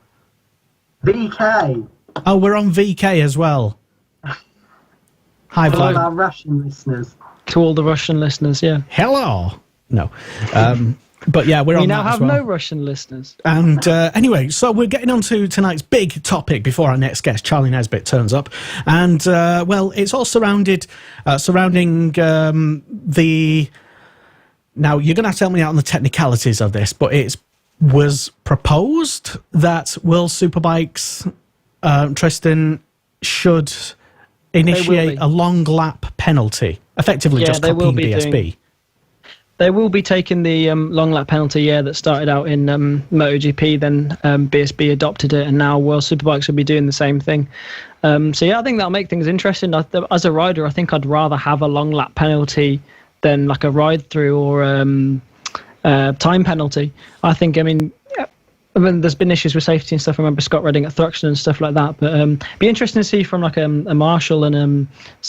VK. Oh, we're on VK as well. Hi, all our Russian listeners. To all the Russian listeners, yeah. Hello. No. But yeah, we're on that as well. We now have no Russian listeners. And anyway, so we're getting on to tonight's big topic before our next guest, Charlie Nesbitt, turns up. And, it's all surrounding the... Now, you're going to have to help me out on the technicalities of this, but it was proposed that World Superbikes... Tristan should initiate a long lap penalty, effectively just copying BSB. They will be taking the long lap penalty, that started out in MotoGP, then BSB adopted it, and now World Superbikes will be doing the same thing. I think that'll make things interesting. As a rider, I think I'd rather have a long lap penalty than like a ride through or time penalty. I mean, there's been issues with safety and stuff. I remember Scott Redding at Thruxton and stuff like that. But be interesting to see from like a marshal and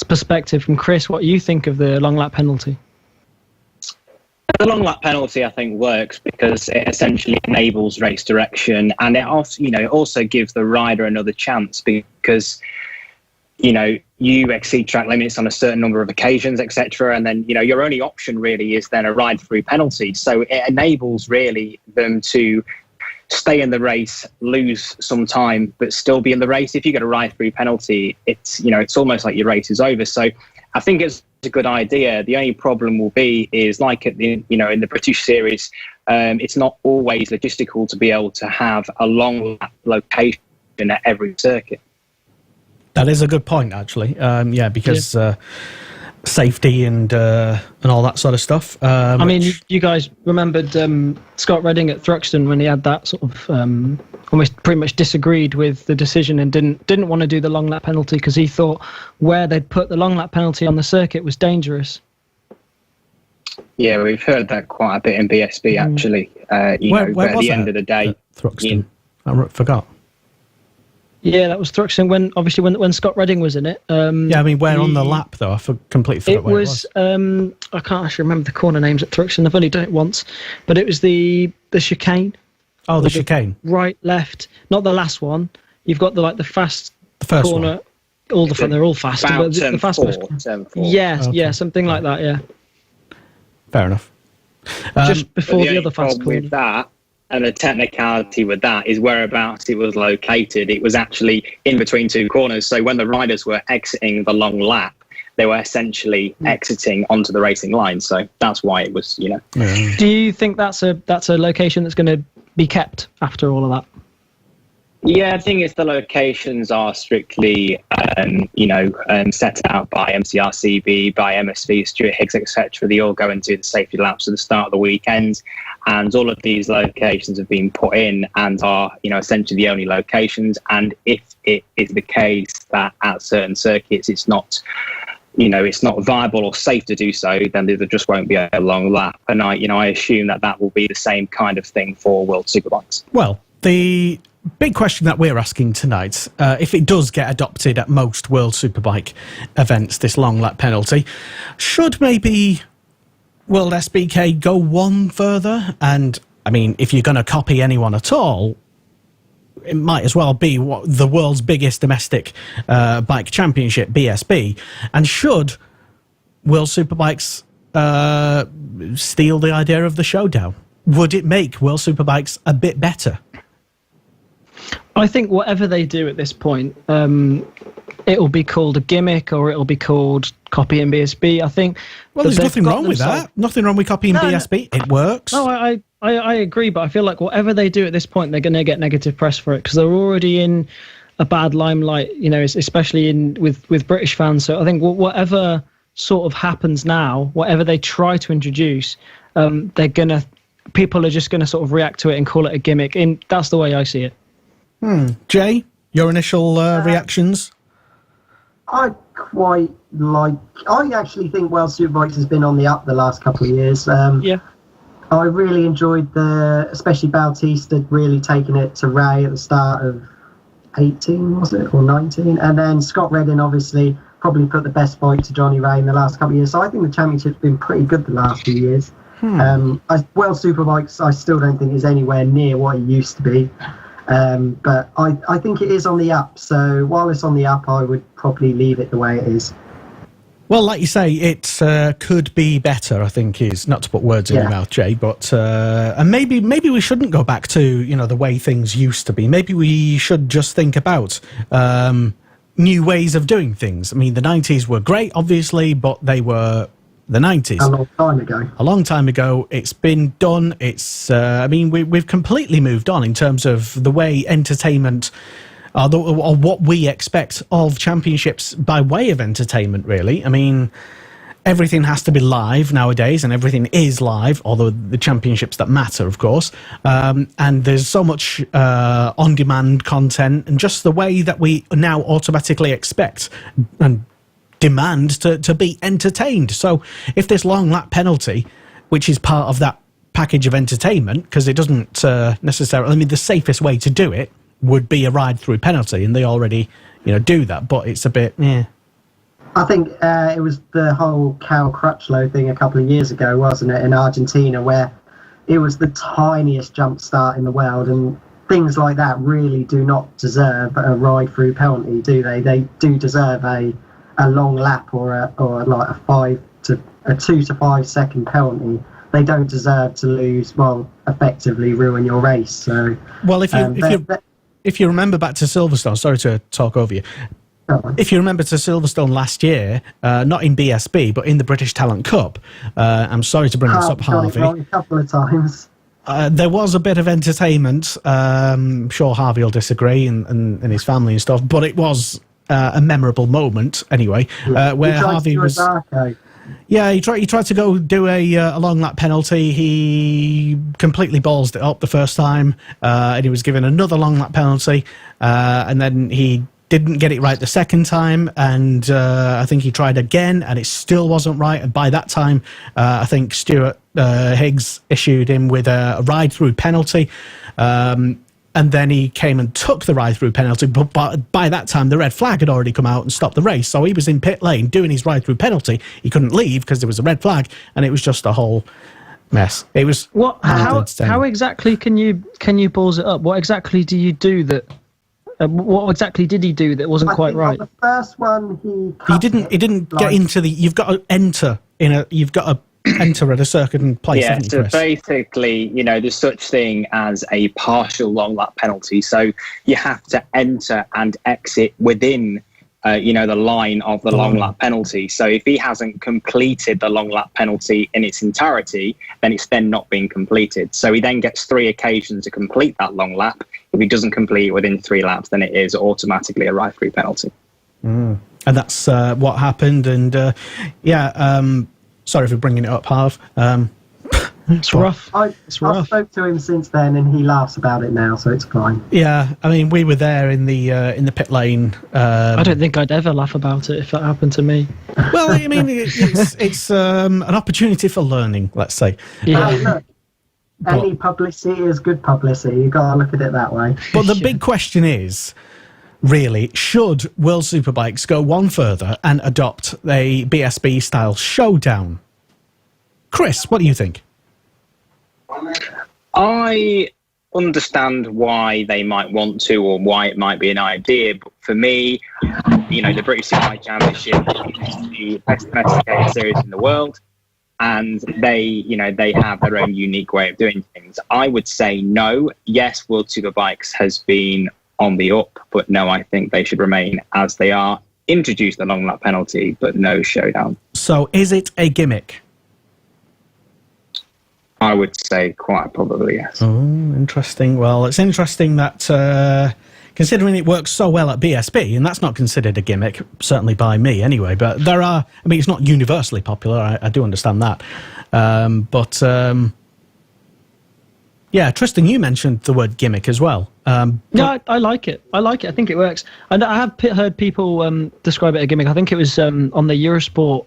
perspective from Chris what you think of the long lap penalty. The long lap penalty, I think, works because it essentially enables race direction, and it also, it also gives the rider another chance because, you exceed track limits on a certain number of occasions, etc. And then, your only option really is then a ride-through penalty. So it enables really them to stay in the race, lose some time, but still be in the race. If you get a ride-through penalty, it's almost like your race is over. So I think it's a good idea. The only problem will be is like at the, in the British Series, it's not always logistical to be able to have a long lap location at every circuit. That is a good point, actually. Because safety and all that sort of stuff. I mean, you guys remembered Scott Redding at Thruxton when he had that sort of almost pretty much disagreed with the decision and didn't want to do the long lap penalty because he thought where they'd put the long lap penalty on the circuit was dangerous. Yeah, we've heard that quite a bit in BSB actually. Where at was the end of the day, Thruxton. I forgot. Yeah, that was Thruxton when Scott Redding was in it. Where on the lap though? I completely forgot where it was. I can't actually remember the corner names at Thruxton. I've only done it once, but it was the chicane. Oh, the chicane. Right, left, not the last one. You've got the fast the first corner. One. They're all fast. About the fast turn 4. Yeah, something like that. Yeah. Fair enough. Just before the other fast corner. With that. And the technicality with that is whereabouts it was located. It was actually in between two corners. So when the riders were exiting the long lap, they were essentially exiting onto the racing line. So that's why it was, Yeah. Do you think that's a location that's going to be kept after all of that? Yeah, I think the locations are strictly, set out by MCRCB, by MSV, Stuart Higgs, etc. They all go into the safety laps at the start of the weekend, and all of these locations have been put in and are, essentially the only locations. And if it is the case that at certain circuits it's not, it's not viable or safe to do so, then there just won't be a long lap. And I assume that will be the same kind of thing for World Superbikes. Well, the big question that we're asking tonight, if it does get adopted at most World Superbike events, this long lap penalty, should maybe World SBK go one further? And, I mean, if you're going to copy anyone at all, it might as well be the world's biggest domestic bike championship, BSB. And should World Superbikes steal the idea of the Showdown? Would it make World Superbikes a bit better? I think whatever they do at this point, it'll be called a gimmick or it'll be called copying BSB. I think. Well, there's nothing wrong with that. Nothing wrong with copying BSB. It works. No, I agree, but I feel like whatever they do at this point, they're going to get negative press for it because they're already in a bad limelight. Especially with British fans. So I think whatever sort of happens now, whatever they try to introduce, people are just going to sort of react to it and call it a gimmick. And that's the way I see it. Jay, your initial reactions? I actually think World Superbikes has been on the up the last couple of years. I really enjoyed especially Bautista really taking it to Ray at the start of 18, was it, or 19? And then Scott Redding obviously probably put the best bike to Johnny Ray in the last couple of years. So I think the championship's been pretty good the last few years. World Superbikes I still don't think is anywhere near what it used to be. But I think it is on the up. So while it's on the up, I would probably leave it the way it is. Well, like you say, it could be better, I think, is not to put words in your mouth, Jay, but and maybe we shouldn't go back to, the way things used to be. Maybe we should just think about new ways of doing things. I mean, the 90s were great, obviously, but they were the 90s. A long time ago. It's been done. It's, we've completely moved on in terms of the way entertainment, or what we expect of championships by way of entertainment, really. I mean, everything has to be live nowadays, and everything is live, although the championships that matter, of course. And there's so much on-demand content, and just the way that we now automatically expect and demand to be entertained. So if this long lap penalty, which is part of that package of entertainment, because it doesn't necessarily. I mean, the safest way to do it would be a ride-through penalty, and they already, do that. But it's a bit, yeah. I think it was the whole Cal Crutchlow thing a couple of years ago, wasn't it, in Argentina, where it was the tiniest jump start in the world, and things like that really do not deserve a ride-through penalty, do they? They do deserve a long lap or like a 2 to 5 second penalty. They don't deserve to lose, effectively ruin your race. So, well, if you remember back to Silverstone, sorry to talk over you. If you remember to Silverstone last year, not in BSB, but in the British Talent Cup, I'm sorry to bring this up, Harvey. A couple of times. There was a bit of entertainment. I'm sure Harvey will disagree, and his family and stuff, but it was a memorable moment anyway, where Harvey was. Yeah, he tried to go do a long lap penalty. He completely ballsed it up the first time, and he was given another long lap penalty, and then he didn't get it right the second time, and I think he tried again, and it still wasn't right. And by that time, I think Stuart Higgs issued him with a ride-through penalty, and then he came and took the ride-through penalty, but by that time, the red flag had already come out and stopped the race, so he was in pit lane doing his ride-through penalty. He couldn't leave because there was a red flag, and it was just a whole mess. It was... How exactly can you balls it up? What exactly do you do that... what exactly did he do that wasn't quite right? The first one, he didn't get into the. You've got to enter You've got to enter at a certain place. Yeah. So basically, there's such thing as a partial long lap penalty. So you have to enter and exit within, the line of the long lap penalty. So if he hasn't completed the long lap penalty in its entirety, then it's then not being completed. So he then gets 3 occasions to complete that long lap. If he doesn't complete it within 3 laps, then it is automatically a ride-through penalty. And that's what happened. And sorry for bringing it up, Harv. It's rough. I spoke to him since then, and he laughs about it now, so it's fine. Yeah, I mean, we were there in the pit lane. I don't think I'd ever laugh about it if that happened to me. Well, I mean, it's an opportunity for learning, let's say. Yeah. Any publicity is good publicity. You've got to look at it that way. But the big question is, really, should World Superbikes go one further and adopt a BSB-style showdown? Chris, what do you think? I understand why they might want to, or why it might be an idea. But for me, the British Superbike Championship is the best domesticated series in the world. And they have their own unique way of doing things. I would say no. Yes, World Superbikes has been on the up, but no, I think they should remain as they are. Introduce the long lap penalty, but no showdown. So is it a gimmick? I would say quite probably, yes. Oh, interesting. Well, it's interesting that considering it works so well at BSB, and that's not considered a gimmick, certainly by me anyway, but it's not universally popular, I do understand that. Tristan, you mentioned the word gimmick as well. Yeah, I like it. I think it works. And I have heard people describe it as a gimmick. I think it was on the Eurosport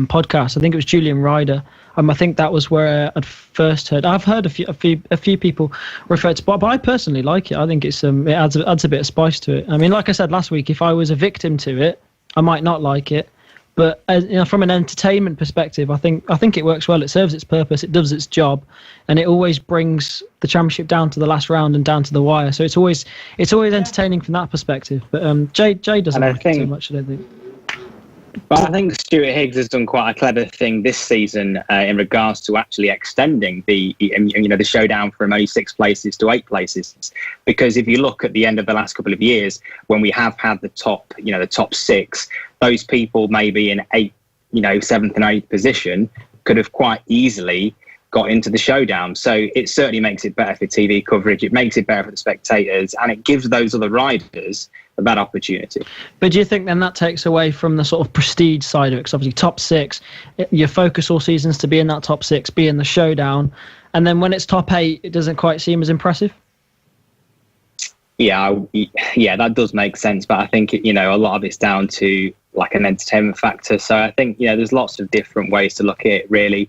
podcast. I think it was Julian Ryder. I think that was where I'd first heard. I've heard a few people refer to it, but I personally like it. I think it's it adds a bit of spice to it. I mean, like I said last week, if I was a victim to it, I might not like it. But from an entertainment perspective, I think it works well. It serves its purpose. It does its job, and it always brings the championship down to the last round and down to the wire. So it's always entertaining from that perspective. But Jay doesn't like it so much, I don't think. But I think Stuart Higgs has done quite a clever thing this season in regards to actually extending the showdown from only 6 places to 8 places. Because if you look at the end of the last couple of years, when we have had the top 6, those people maybe in 8, 7th and 8th position could have quite easily got into the showdown. So it certainly makes it better for TV coverage. It makes it better for the spectators, and it gives those other riders that opportunity. But do you think then that takes away from the sort of prestige side of it? Because obviously top 6, your focus all seasons to be in that top 6, be in the showdown, and then when it's top 8, it doesn't quite seem as impressive. Yeah, that does make sense. But I think a lot of it's down to like an entertainment factor. So I think there's lots of different ways to look at it. Really,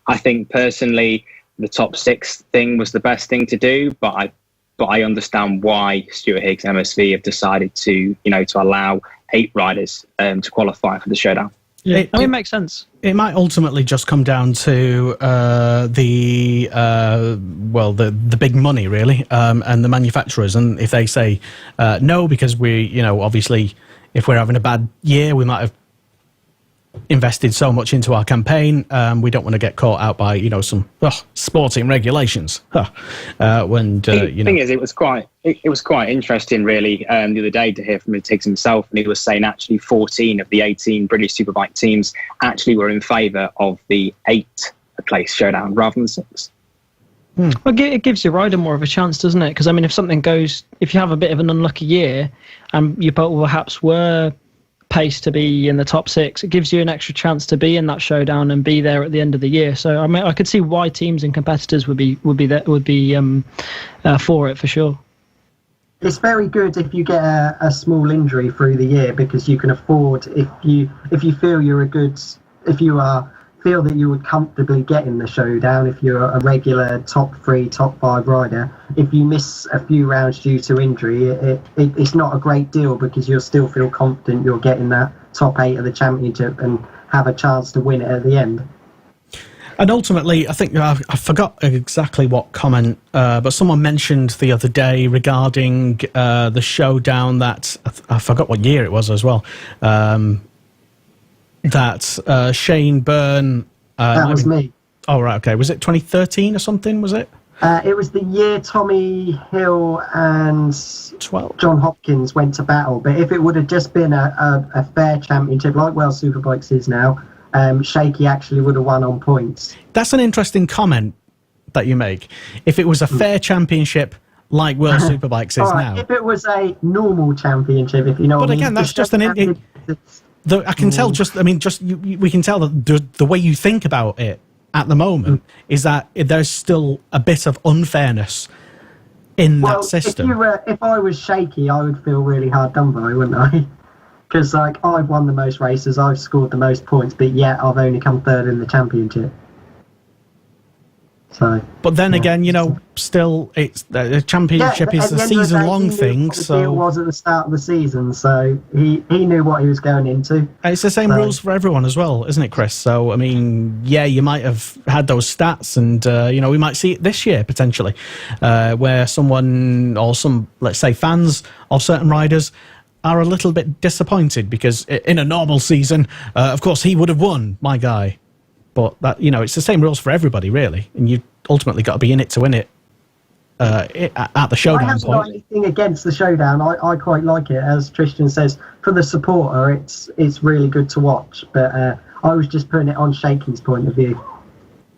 I think personally, the top 6 thing was the best thing to do, but I understand why Stuart Higgs MSV have decided to allow 8 riders to qualify for the Showdown. Yeah, it makes sense. It might ultimately just come down to the big money, really, and the manufacturers. And if they say no, because we, obviously, if we're having a bad year, we might have invested so much into our campaign, we don't want to get caught out by some sporting regulations. The thing is, it was quite interesting, really, the other day to hear from Tiggs himself, and he was saying actually 14 of the 18 British Superbike teams actually were in favour of the 8-place Showdown rather than 6. Well, it gives your rider more of a chance, doesn't it? Because I mean, if you have a bit of an unlucky year, and you perhaps were pace to be in the top 6, it gives you an extra chance to be in that Showdown and be there at the end of the year. So I mean, I could see why teams and competitors would be for it for sure. It's very good if you get a small injury through the year, because you can afford, if you feel that you would comfortably get in the Showdown, if you're a regular top 3, top 5 rider, if you miss a few rounds due to injury, it's not a great deal, because you'll still feel confident you're getting that top 8 of the championship and have a chance to win it at the end. And ultimately, I think I forgot exactly what comment, but someone mentioned the other day regarding the Showdown that I forgot what year it was as well. That Shane Byrne... that was me. Oh, right, okay. Was it 2013 or something, was it? It was the year Tommy Hill and 12. John Hopkins went to battle. But if it would have just been a fair championship, like World Superbikes is now, Shaky actually would have won on points. That's an interesting comment that you make. If it was a fair championship like World Superbikes is now. If it was a normal championship, if you know what I mean. But again, that's just an... I can tell we can tell that the way you think about it at the moment is that there's still a bit of unfairness in that system. If I was Shaky, I would feel really hard done by, wouldn't I? Because I've won the most races, I've scored the most points, but yet I've only come 3rd in the championship. So, but then again, still, it's the championship is a season-long thing. So it was at the start of the season, so he knew what he was going into. And it's the same rules for everyone as well, isn't it, Chris? So I mean, yeah, you might have had those stats, and we might see it this year potentially, where someone or some, let's say, fans of certain riders are a little bit disappointed because in a normal season, of course, he would have won, my guy. But that it's the same rules for everybody, really, and you ultimately got to be in it to win it at the Showdown point. I haven't got anything against the Showdown. I quite like it, as Tristan says. For the supporter, it's really good to watch. But I was just putting it on Shaky's point of view.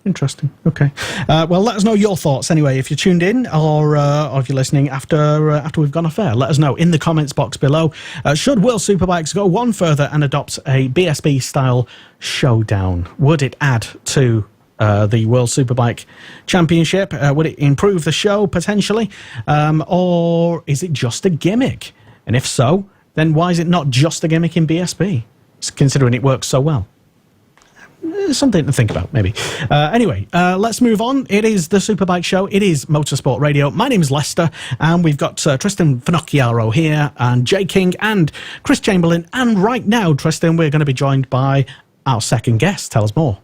Interesting. Okay. Well, let us know your thoughts anyway. If you're tuned in or if you're listening after we've gone off air, let us know in the comments box below. Should World Superbikes go one further and adopt a BSB style Showdown? Would it add to the World Superbike Championship? Would it improve the show potentially, or is it just a gimmick? And if so, then why is it not just a gimmick in BSB, considering it works so well? Something to think about, maybe. Anyway, let's move on. It is the Superbike Show. It is Motorsport Radio. My name is Lester, and we've got Tristan Finocchiaro here, and Jay King, and Chris Chamberlain. And right now, Tristan, we're going to be joined by our second guest. Tell us more.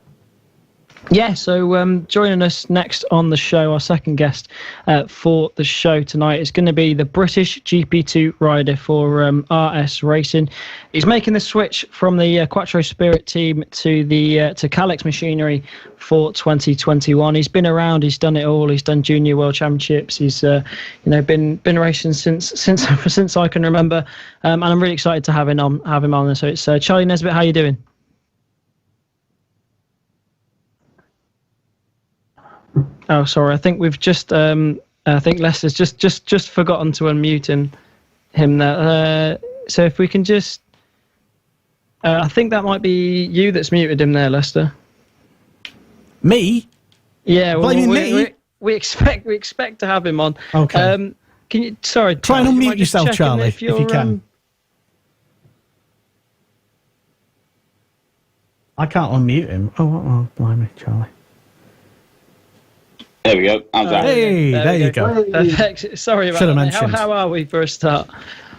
Yeah, so joining us next on the show, our second guest for the show tonight is going to be the British GP2 rider for RS Racing. He's making the switch from the Quattro Spirit team to the to Calix Machinery for 2021. He's been around, he's done it all. He's done Junior World Championships. He's been racing since I can remember, and I'm really excited to have him on. So it's Charlie Nesbitt. How you doing? Oh, sorry. I think we've just. I think Lester's just forgotten to unmute him there. So if we can just. I think that might be you that's muted him there, Lester. Me? Yeah. Well, me? We expect to have him on. Okay. Can you? Sorry. Try and unmute yourself, Charlie, if you can. I can't unmute him. Oh, blimey, Charlie. There we go. How's that? Hey, there you go. Perfect. Sorry about Should have that. mentioned. How are we for a start?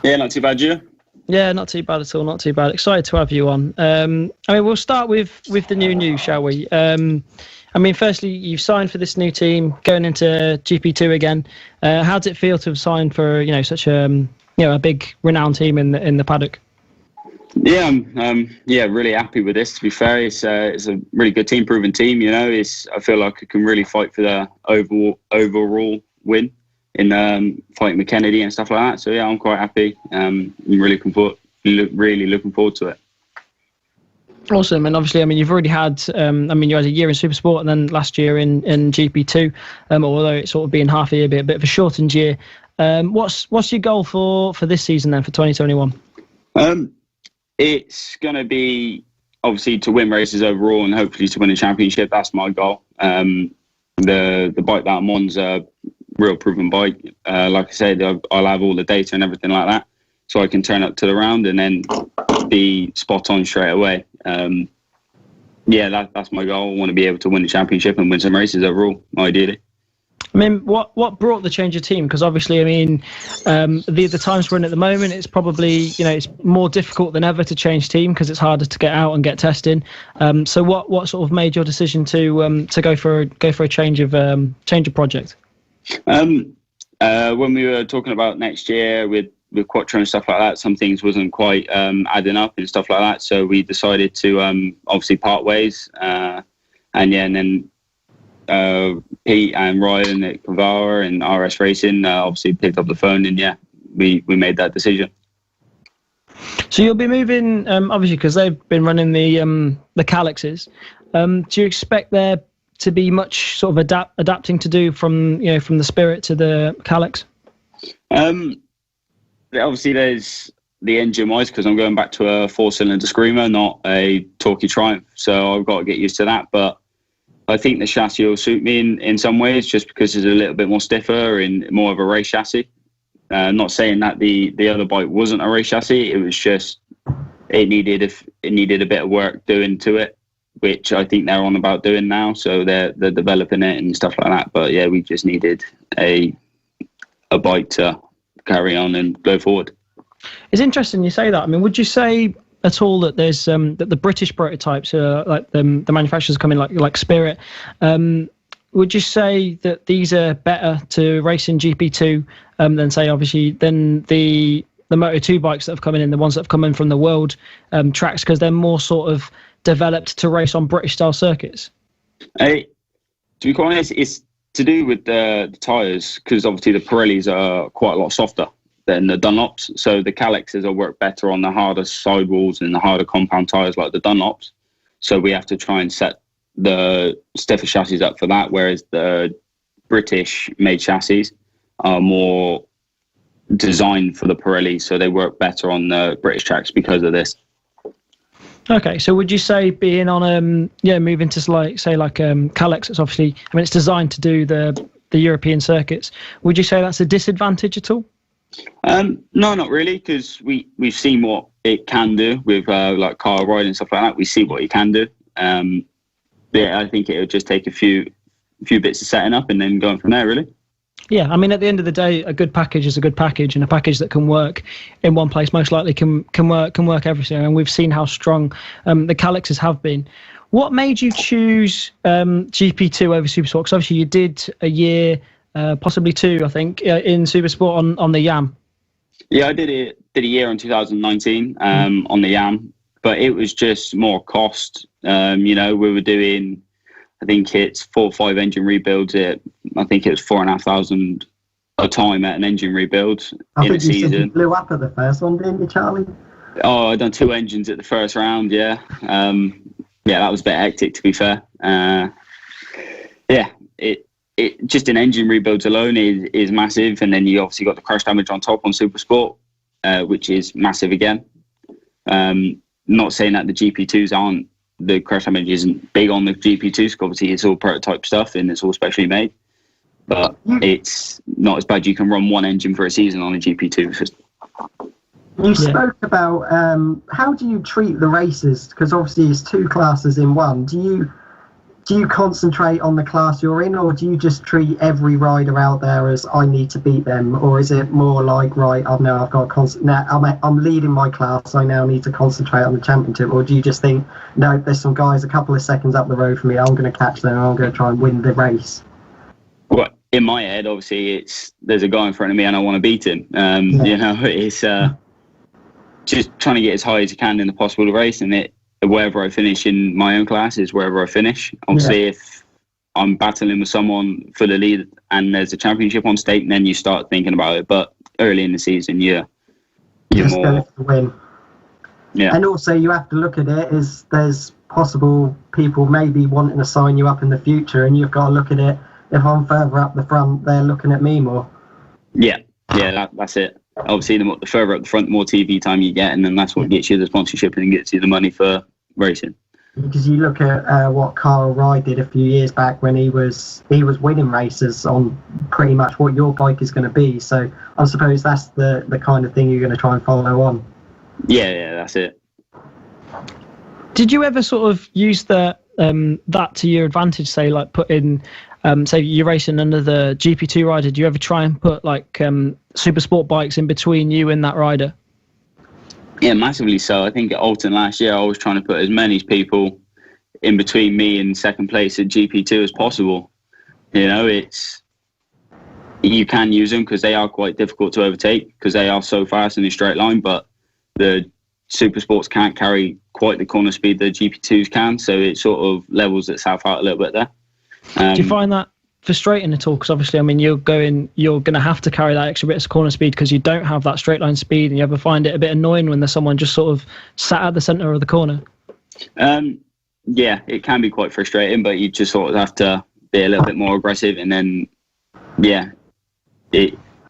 Yeah, not too bad, you? Yeah, not too bad at all. Not too bad. Excited to have you on. I mean, we'll start with the new news, shall we? I mean, firstly, you've signed for this new team, going into GP2 again. How does it feel to have signed for such a big renowned team in the paddock? Yeah, I'm really happy with this. To be fair, it's a really good team, proven team. I feel like I can really fight for the overall win in fighting with Kennedy and stuff like that. So yeah, I'm quite happy. I'm really looking forward to it. Awesome. And obviously, I mean, you've already had, you had a year in Supersport and then last year in GP2, although it's sort of been half a year, a bit of a shortened year. What's your goal for this season then, for 2021? It's going to be obviously to win races overall and hopefully to win a championship. That's my goal. The bike that I'm on's a real proven bike. Like I said, I'll have all the data and everything like that, so I can turn up to the round and then be spot on straight away. That's my goal. I want to be able to win the championship and win some races overall, ideally. I mean, what brought the change of team? Because obviously, I mean, the times we're in at the moment, it's probably it's more difficult than ever to change team because it's harder to get out and get testing. So what sort of made your decision to go for a change of project? When we were talking about next year with Quattro and stuff like that, some things wasn't quite adding up and stuff like that. So we decided to obviously part ways, and then Pete and Ryan at Kavara and RS Racing obviously picked up the phone, and we made that decision. So you'll be moving, obviously, because they've been running the Calixes. Do you expect there to be much sort of adapting to do from the Spirit to the Calix? Obviously, there's the engine-wise, because I'm going back to a 4-cylinder Screamer, not a Torquay Triumph, so I've got to get used to that. But I think the chassis will suit me in some ways, just because it's a little bit more stiffer and more of a race chassis. Not saying that the other bike wasn't a race chassis. It was just it needed a bit of work doing to it, which I think they're on about doing now. So they're developing it and stuff like that. But yeah, we just needed a bike to carry on and go forward. It's interesting you say that. I mean, would you say at all that there's that the British prototypes, like the manufacturers coming like Spirit, would you say that these are better to race in GP2 than say obviously than the Moto2 bikes that have come in, the ones that have come in from the world tracks, because they're more sort of developed to race on British style circuits? To be quite honest, it's to do with the tyres, because obviously the Pirellis are quite a lot softer than the Dunlops. So the Calixes will work better on the harder sidewalls and the harder compound tyres like the Dunlops. So we have to try and set the stiffer chassis up for that, whereas the British-made chassis are more designed for the Pirelli, so they work better on the British tracks because of this. Okay, so would you say being on moving to Calix, it's obviously, I mean, it's designed to do the European circuits. Would you say that's a disadvantage at all? No, not really, because we've seen what it can do with like car ride and stuff like that. We see what it can do. I think it would just take a few bits of setting up and then going from there, really. Yeah, I mean, at the end of the day, a good package is a good package, and a package that can work in one place most likely can work everywhere. And we've seen how strong the Calixes have been. What made you choose GP2 over Supersport? Because obviously you did a year, possibly two, I think, in Supersport on the Yam. Yeah, I did a year in 2019 on the Yam, but it was just more cost. We were doing, I think it's 4 or 5 engine rebuilds. I think it was 4,500 a time at an engine rebuild in a season. Said you blew up at the first one, didn't you, Charlie? Oh, I done 2 engines at the first round. Yeah, that was a bit hectic, to be fair. It just in engine rebuilds alone is massive, and then you obviously got the crash damage on top on Supersport, which is massive again. Not saying that the GP2s aren't. The crash damage isn't big on the GP2s, because obviously it's all prototype stuff and it's all specially made. But it's not as bad. You can run 1 engine for a season on a GP2. You spoke about how do you treat the races? Because obviously it's 2 classes in one. Do do you concentrate on the class you're in, or do you just treat every rider out there as I need to beat them, or is it more like, right, I've got I'm leading my class, I now need to concentrate on the championship, or do you just think, no, there's some guys a couple of seconds up the road from me, I'm going to catch them and I'm going to try and win the race? Well, in my head, obviously, there's a guy in front of me and I want to beat him. You know, it's just trying to get as high as you can in the possible race, and wherever I finish in my own class is wherever I finish. Obviously, if I'm battling with someone for the lead and there's a championship on stake, then you start thinking about it. But early in the season, you're just more going to win. Yeah. And also, you have to look at it as there's possible people maybe wanting to sign you up in the future, and you've got to look at it. If I'm further up the front, they're looking at me more. Yeah, that's it. Obviously, the further up the front, the more TV time you get, and then that's what gets you the sponsorship and gets you the money for racing. Because you look at what Carl Rye did a few years back when he was winning races on pretty much what your bike is going to be. So I suppose that's the kind of thing you're going to try and follow on. Yeah, that's it. Did you ever sort of use that to your advantage? Say, like put in, say you're racing under the GP2 rider. Do you ever try and put like super sport bikes in between you and that rider? Yeah, massively so. I think at Alton last year, I was trying to put as many people in between me and second place at GP2 as possible. You know, you can use them because they are quite difficult to overtake because they are so fast in a straight line, but the super sports can't carry quite the corner speed the GP2s can, so it sort of levels itself out a little bit there. Do you find that frustrating at all? Because obviously, I mean, you're going to have to carry that extra bit of corner speed because you don't have that straight line speed, and you ever find it a bit annoying when there's someone just sort of sat at the centre of the corner? Yeah, it can be quite frustrating, but you just sort of have to be a little bit more aggressive, and then you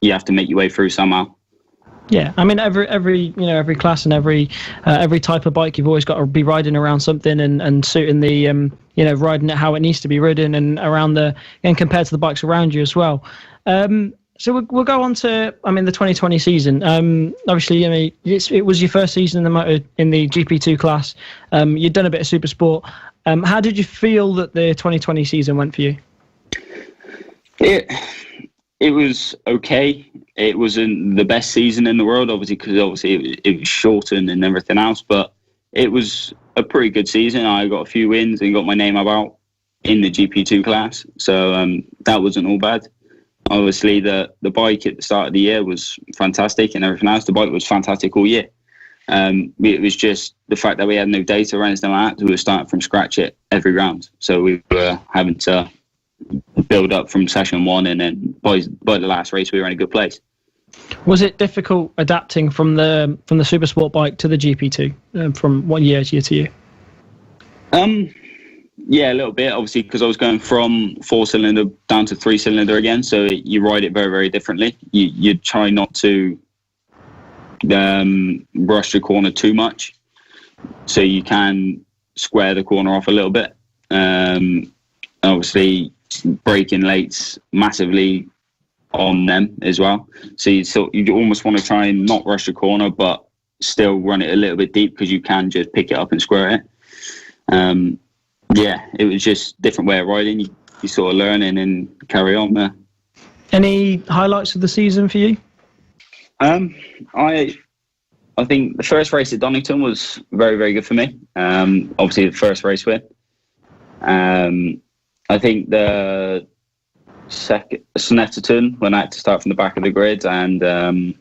have to make your way through somehow. Yeah, I mean every class and every type of bike, you've always got to be riding around something and suiting the riding it how it needs to be ridden and compared to the bikes around you as well. So we'll go on to the 2020 season. Obviously, it was your first season in the GP2 class. You'd done a bit of super sport. How did you feel that the 2020 season went for you? It was okay. It wasn't the best season in the world, obviously, because it was shortened and everything else. But it was a pretty good season. I got a few wins and got my name about in the GP2 class, so that wasn't all bad. Obviously, the bike at the start of the year was fantastic and everything else. The bike was fantastic all year. It was just the fact that we had no data or anything like that. We were starting from scratch at every round, so we were having to build up from session one, and then by the last race we were in a good place. Was it difficult adapting from the super sport bike to the GP2 from 1 year to year? Yeah, a little bit, obviously, because I was going from 4-cylinder down to 3-cylinder again, so you ride it very, very differently. You try not to rush the corner too much, so you can square the corner off a little bit. Obviously, braking late's massively on them as well, so you almost want to try and not rush the corner but still run it a little bit deep because you can just pick it up and square it. It was just a different way of riding. You sort of learn and carry on there. Any highlights of the season for you? I think the first race at Donington was very, very good for me. Obviously the first race win. I think the second Snetterton, when I had to start from the back of the grid, and I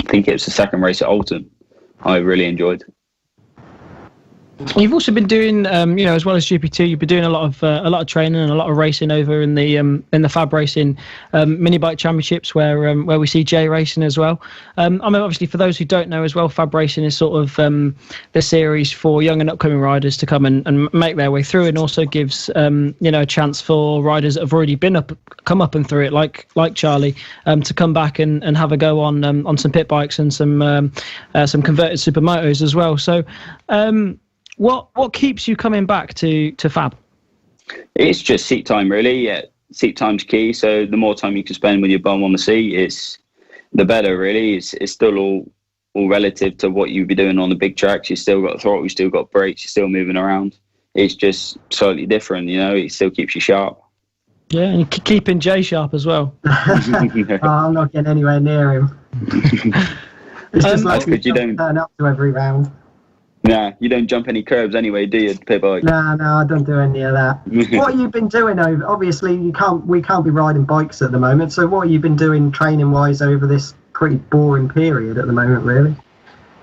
think it was the second race at Alton, I really enjoyed. You've also been doing, as well as GP2, you've been doing a lot of training and a lot of racing over in the Fab Racing mini bike championships, where we see Jay racing as well. Obviously, for those who don't know as well, Fab Racing is sort of the series for young and upcoming riders to come and make their way through, and also gives a chance for riders that have already come up and through it, like Charlie, to come back and have a go on some pit bikes and some converted supermotos as well. So. What keeps you coming back to Fab? It's just seat time, really. Yeah, seat time's key. So the more time you can spend with your bum on the seat, it's the better, really. It's still all relative to what you'd be doing on the big tracks. You still got throttle, you still got brakes, you're still moving around. it's just slightly different. It still keeps you sharp. Yeah, and keeping Jay sharp as well. I'm not getting anywhere near him. It's just like you don't turn up to every round. Nah, you don't jump any curbs anyway, do you, pit bike? No, I don't do any of that. What have you been doing over? Obviously, we can't be riding bikes at the moment. So what have you been doing training-wise over this pretty boring period at the moment, really?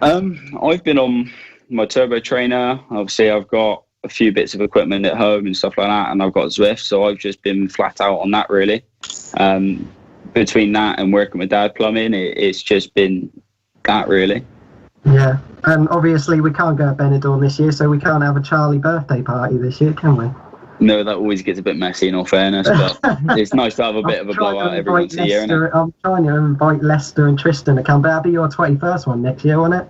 I've been on my turbo trainer. Obviously, I've got a few bits of equipment at home and stuff like that, and I've got Zwift, so I've just been flat out on that, really. Between that and working with Dad plumbing, it's just been that, really. Yeah, and obviously we can't go to Benidorm this year, so we can't have a Charlie birthday party this year, can we? No, that always gets a bit messy, in all fairness, but it's nice to have a bit of a blowout every once a year, isn't it? I'm trying to invite Lester and Tristan to come, but that'll be your 21st one next year, won't it?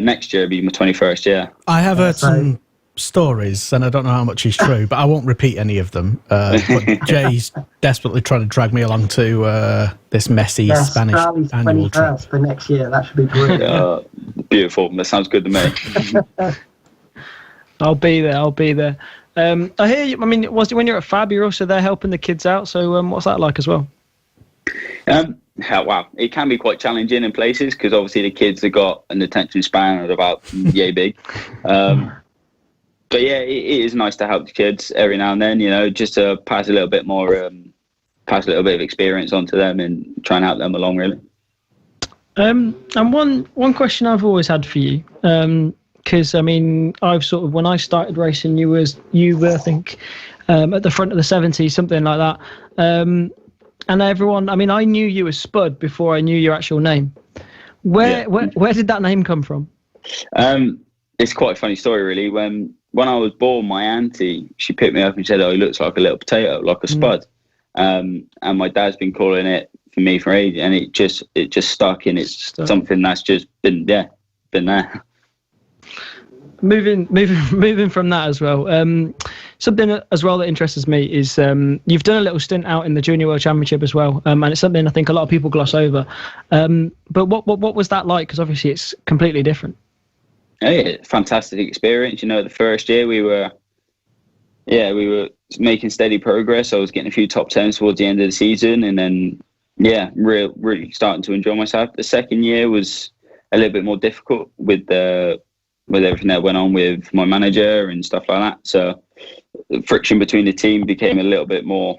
Next year will be my 21st, yeah. I have heard some stories, and I don't know how much is true, but I won't repeat any of them. But Jay's desperately trying to drag me along to this messy Spanish annual trip for next year. That should be brilliant. Beautiful. That sounds good to me. I'll be there. I hear you. I mean, when you're at Fab, you're also there helping the kids out. So what's that like as well? Wow, it can be quite challenging in places because obviously the kids have got an attention span of about yay big. But yeah, it is nice to help the kids every now and then, just to pass a little bit of experience onto them and try and help them along, really. And one question I've always had for you, because I mean, I've sort of, when I started racing, you were I think at the front of the 70s, something like that. And everyone, I mean, I knew you as Spud before I knew your actual name. Where did that name come from? It's quite a funny story, really. When I was born, my auntie, she picked me up and said, "Oh, he looks like a little potato, like a spud." And my dad's been calling it for me for ages, and it just stuck, and it's something that's just been there. Moving from that as well. Something as well that interests me is you've done a little stint out in the Junior World Championship as well, and it's something I think a lot of people gloss over. But what was that like? Because obviously it's completely different. Yeah, fantastic experience. The first year we were making steady progress. I was getting a few top 10s towards the end of the season, and then really starting to enjoy myself. The second year was a little bit more difficult with everything that went on with my manager and stuff like that. So the friction between the team became a little bit more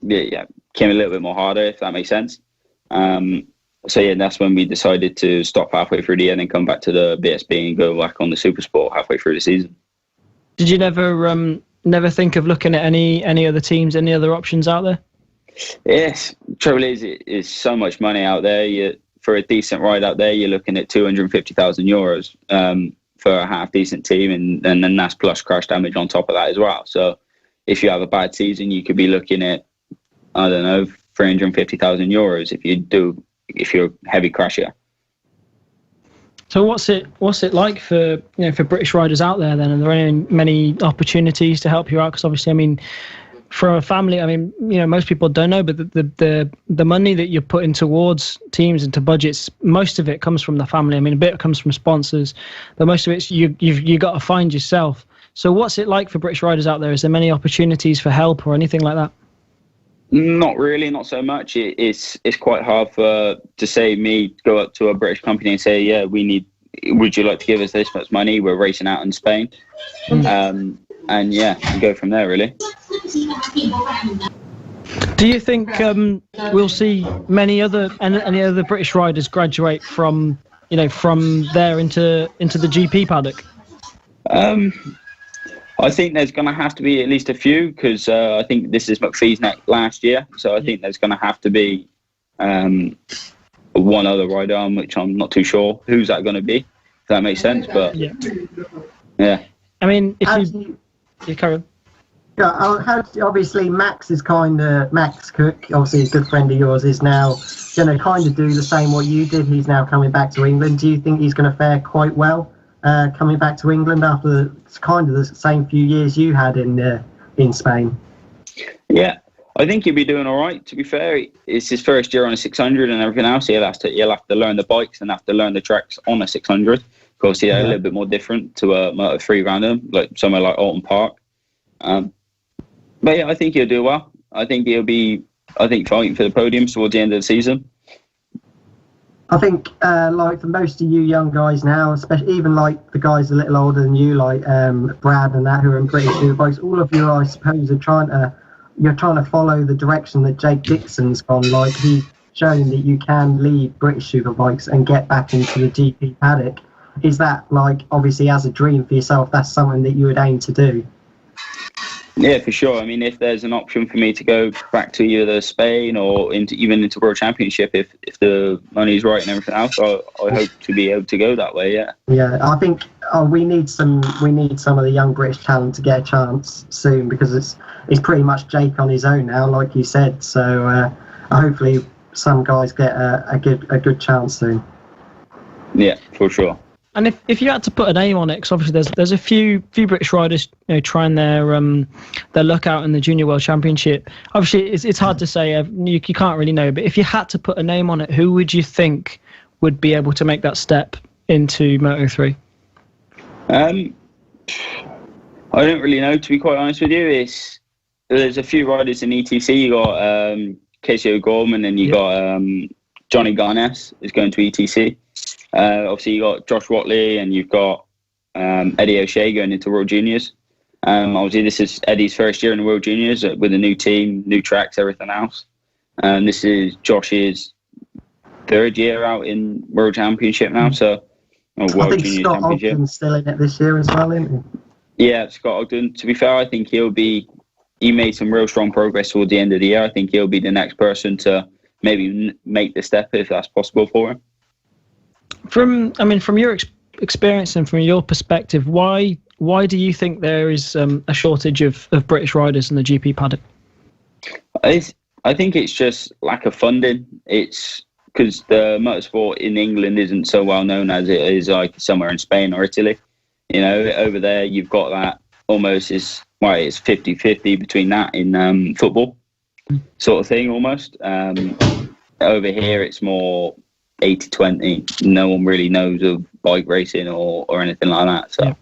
harder, if that makes sense. So yeah, that's when we decided to stop halfway through the year and then come back to the BSB and go back on the Super Sport halfway through the season. Did you never think of looking at any other teams, any other options out there? Yes, trouble is, it's so much money out there. For a decent ride out there, you're looking at €250,000 for a half decent team, and then that's plus crash damage on top of that as well. So if you have a bad season, you could be looking at, I don't know, €350,000 if you're a heavy crasher. So what's it like for British riders out there then? Are there many opportunities to help you out? Because obviously, I mean, for a family, I mean, most people don't know, but the money that you're putting towards teams and to budgets, most of it comes from the family. I mean, a bit comes from sponsors, but most of it's you got to find yourself. So what's it like for British riders out there? Is there many opportunities for help or anything like that? Not really, not so much. It's quite hard to say me go up to a British company and say, yeah, would you like to give us this much money? We're racing out in Spain. And go from there, really. Do you think we'll see any other British riders graduate from there into the GP paddock? I think there's going to have to be at least a few, because I think this is McPhee's last year, so I think there's going to have to be one other rider on, which I'm not too sure who's that going to be, if that makes sense. But yeah. I mean, if you carry on. Yeah, obviously Max Cook, obviously a good friend of yours, is now going to kind of do the same what you did. He's now coming back to England. Do you think he's going to fare quite well coming back to England after kind of the same few years you had in Spain? Yeah, I think he'll be doing all right. To be fair, it's his first year on a 600 and everything else. He'll have to learn the bikes and have to learn the tracks on a 600. Of course, a little bit more different to a Moto 3 random, like somewhere like Alton Park. But yeah, I think he'll do well. I think he'll be fighting for the podiums towards the end of the season. I think, like for most of you young guys now, especially even like the guys a little older than you, like Brad and that, who are in British Superbikes, all of you, I suppose, are trying to follow the direction that Jake Dixon's gone. Like, he's shown that you can leave British Superbikes and get back into the GP paddock. Is that, like, obviously as a dream for yourself, that's something that you would aim to do? Yeah, for sure. I mean, if there's an option for me to go back to either Spain or even into World Championship, if the money's right and everything else, I hope to be able to go that way. Yeah. Yeah, I think we need some of the young British talent to get a chance soon, because it's pretty much Jake on his own now, like you said. So hopefully some guys get a good chance soon. Yeah, for sure. And if you had to put a name on it, because obviously there's a few British riders, trying their luck out in the Junior World Championship. Obviously, it's hard to say. You can't really know. But if you had to put a name on it, who would you think would be able to make that step into Moto 3? I don't really know, to be quite honest with you. There's a few riders in ETC. You got Casey O'Gorman, and you got Johnny Garnes is going to ETC. Obviously, you got Josh Watley, and you've got Eddie O'Shea going into World Juniors. Obviously, this is Eddie's first year in the World Juniors with a new team, new tracks, everything else. This is Josh's third year out in World Championship now. So, World I think Juniors Scott Championship. Ogden's still in it this year as well, isn't he? Yeah, Scott Ogden. To be fair, I think he made some real strong progress towards the end of the year. I think he'll be the next person to maybe make the step if that's possible for him. From your experience and from your perspective, why do you think there is a shortage of British riders in the GP paddock? I think it's just lack of funding. It's because the motorsport in England isn't so well known as it is like somewhere in Spain or Italy. Over there you've got that almost it's 50-50 between that in football sort of thing almost. Over here it's more 80-20. No one really knows of bike racing or anything like that. So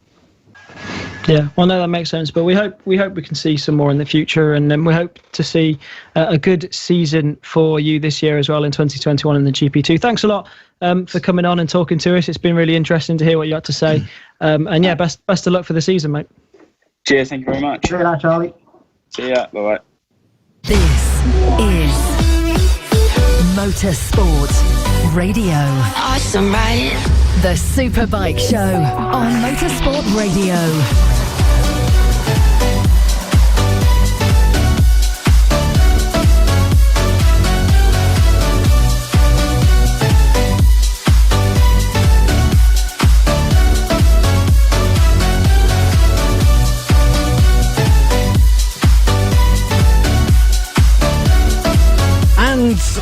yeah, well, no, that makes sense. But we hope we can see some more in the future, and then we hope to see a good season for you this year as well in 2021 in the GP2. Thanks a lot for coming on and talking to us. It's been really interesting to hear what you had to say. And yeah, best of luck for the season, mate. Cheers, thank you very much. See you later, Charlie. See ya, bye bye. This is Motorsport Radio. Awesome, right? The Superbike Show on Motorsport Radio.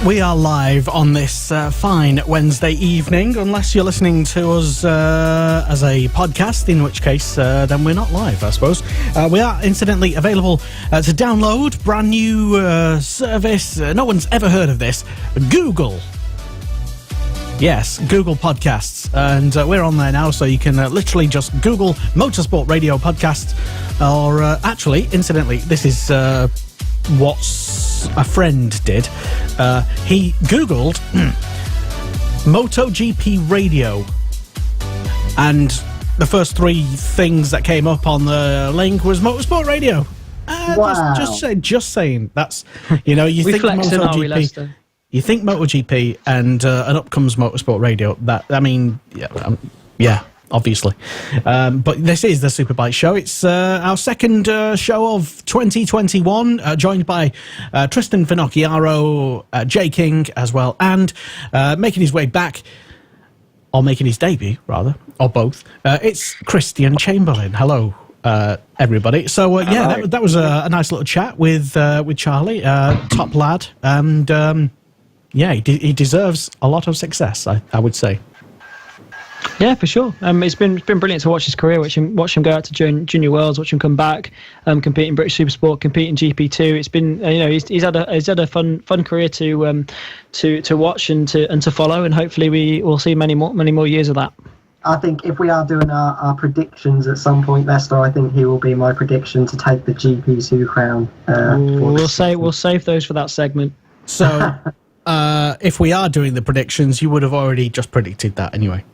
We are live on this fine Wednesday evening, unless you're listening to us as a podcast, in which case then we're not live, I suppose. We are incidentally available to download, brand new service. No one's ever heard of this. Google. Yes, Google Podcasts. And we're on there now, so you can literally just Google Motorsport Radio Podcast. Or actually, incidentally, this is what a friend did. He Googled MotoGP Radio, and the first three things that came up on the link was Motorsport Radio. Wow. Just saying. That's, you think MotoGP, you think MotoGP, and up comes Motorsport Radio. That, I mean, yeah. Obviously. But this is the Superbike Show. It's our second show of 2021, joined by Tristan Finocchiaro, Jay King as well, and making his way back, or making his debut, rather, or both, it's Christian Chamberlain. Hello, everybody. So, yeah, that was a nice little chat with Charlie, top lad, and, yeah, he deserves a lot of success, I would say. Yeah, for sure. It's been brilliant to watch his career, watch him go out to Junior Worlds, watch him come back, compete in British Supersport, compete in GP2. It's been he's had a fun career to watch and to follow, and hopefully we will see many more years of that. I think if we are doing our predictions at some point, Lester, I think he will be my prediction to take the GP2 crown. We'll save those for that segment. So, if we are doing the predictions, you would have already just predicted that anyway.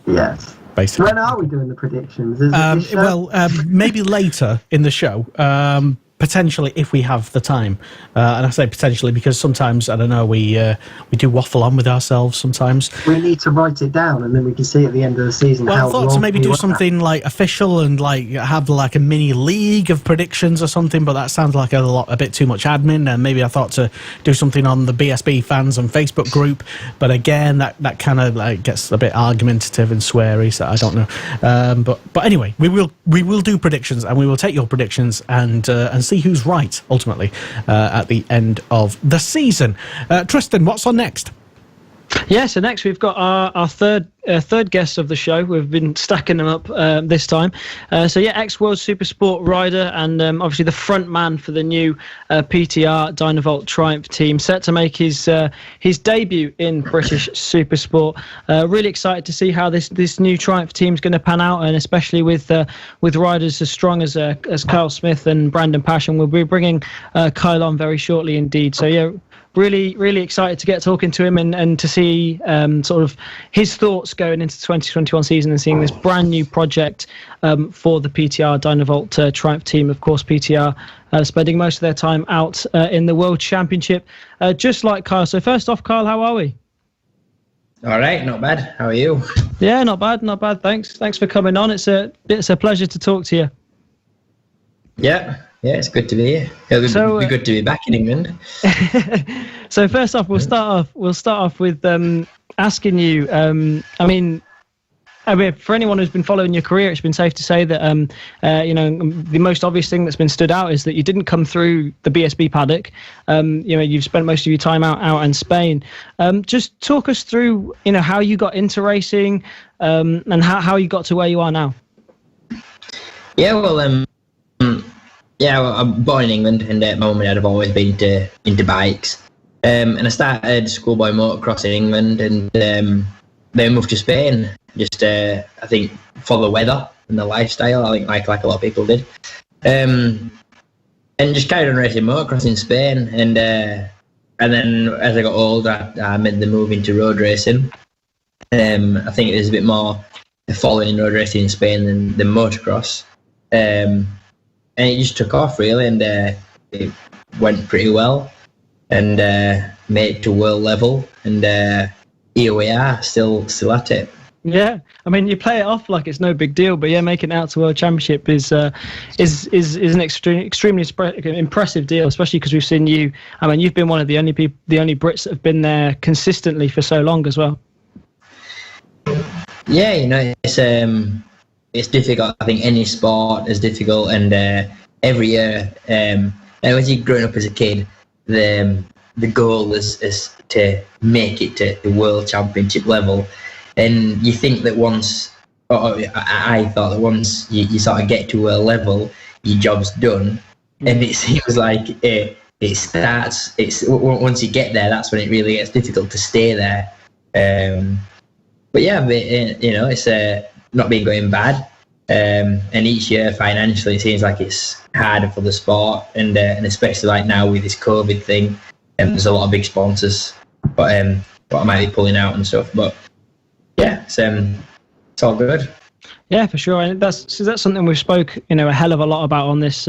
Yes. Basically. When are we doing the predictions? Is it this show? Maybe later in the show. Potentially, if we have the time, and I say potentially because sometimes I don't know, we do waffle on with ourselves. Sometimes we need to write it down, and then we can see at the end of the season. Well, how I thought to maybe do something like official and like have like a mini league of predictions or something, but that sounds like a bit too much admin. And maybe I thought to do something on the BSB fans and Facebook group, but again, that kind of like gets a bit argumentative and sweary, so I don't know. But anyway, we will do predictions, and we will take your predictions and see who's right ultimately at the end of the season. Tristan, what's on next? Yeah, so next we've got our third guest of the show. We've been stacking them up this time. Ex-World Supersport rider and obviously the front man for the new PTR Dynavolt Triumph team, set to make his debut in British Supersport. Really excited to see how this new Triumph team is going to pan out, and especially with riders as strong as Kyle Smith and Brandon Passion. We'll be bringing Kyle on very shortly indeed. So yeah, really, really excited to get talking to him and to see sort of his thoughts going into the 2021 season and seeing this brand new project for the PTR Dynavolt Triumph team. Of course, PTR spending most of their time out in the World Championship, just like Kyle. So first off, Kyle, how are we? All right, not bad. How are you? Yeah, not bad. Thanks for coming on. It's a pleasure to talk to you. Yeah, it's good to be here. It'll be good to be back in England. So first off, we'll start off with asking you. I mean, for anyone who's been following your career, it's been safe to say that the most obvious thing that's been stood out is that you didn't come through the BSB paddock. You've spent most of your time out in Spain. Just talk us through, how you got into racing, and how you got to where you are now. Yeah, well, I'm born in England, and my mum and dad have always been into bikes. And I started schoolboy motocross in England, and then moved to Spain. Just I think for the weather and the lifestyle, I think like a lot of people did. And just carried on racing motocross in Spain, and then as I got older, I made the move into road racing. I think there's a bit more following in road racing in Spain than motocross. And it just took off really, and it went pretty well, and made it to world level, and here we are, still at it. Yeah, I mean, you play it off like it's no big deal, but yeah, making it out to World Championship is an extremely impressive deal, especially because we've seen you. I mean, you've been one of the only Brits that have been there consistently for so long as well. Yeah, it's difficult. I think any sport is difficult, and every year, as you're growing up as a kid, the goal is to make it to the World Championship level, and you think that I thought that once you sort of get to a level, your job's done, and it seems like it starts. Once you get there, that's when it really gets difficult to stay there. But yeah, it's not been going bad. And each year financially it seems like it's harder for the sport, and especially like now with this COVID thing, there's a lot of big sponsors but I might be pulling out and stuff, but yeah, it's all good. Yeah, for sure, and that's something we've spoke a hell of a lot about on this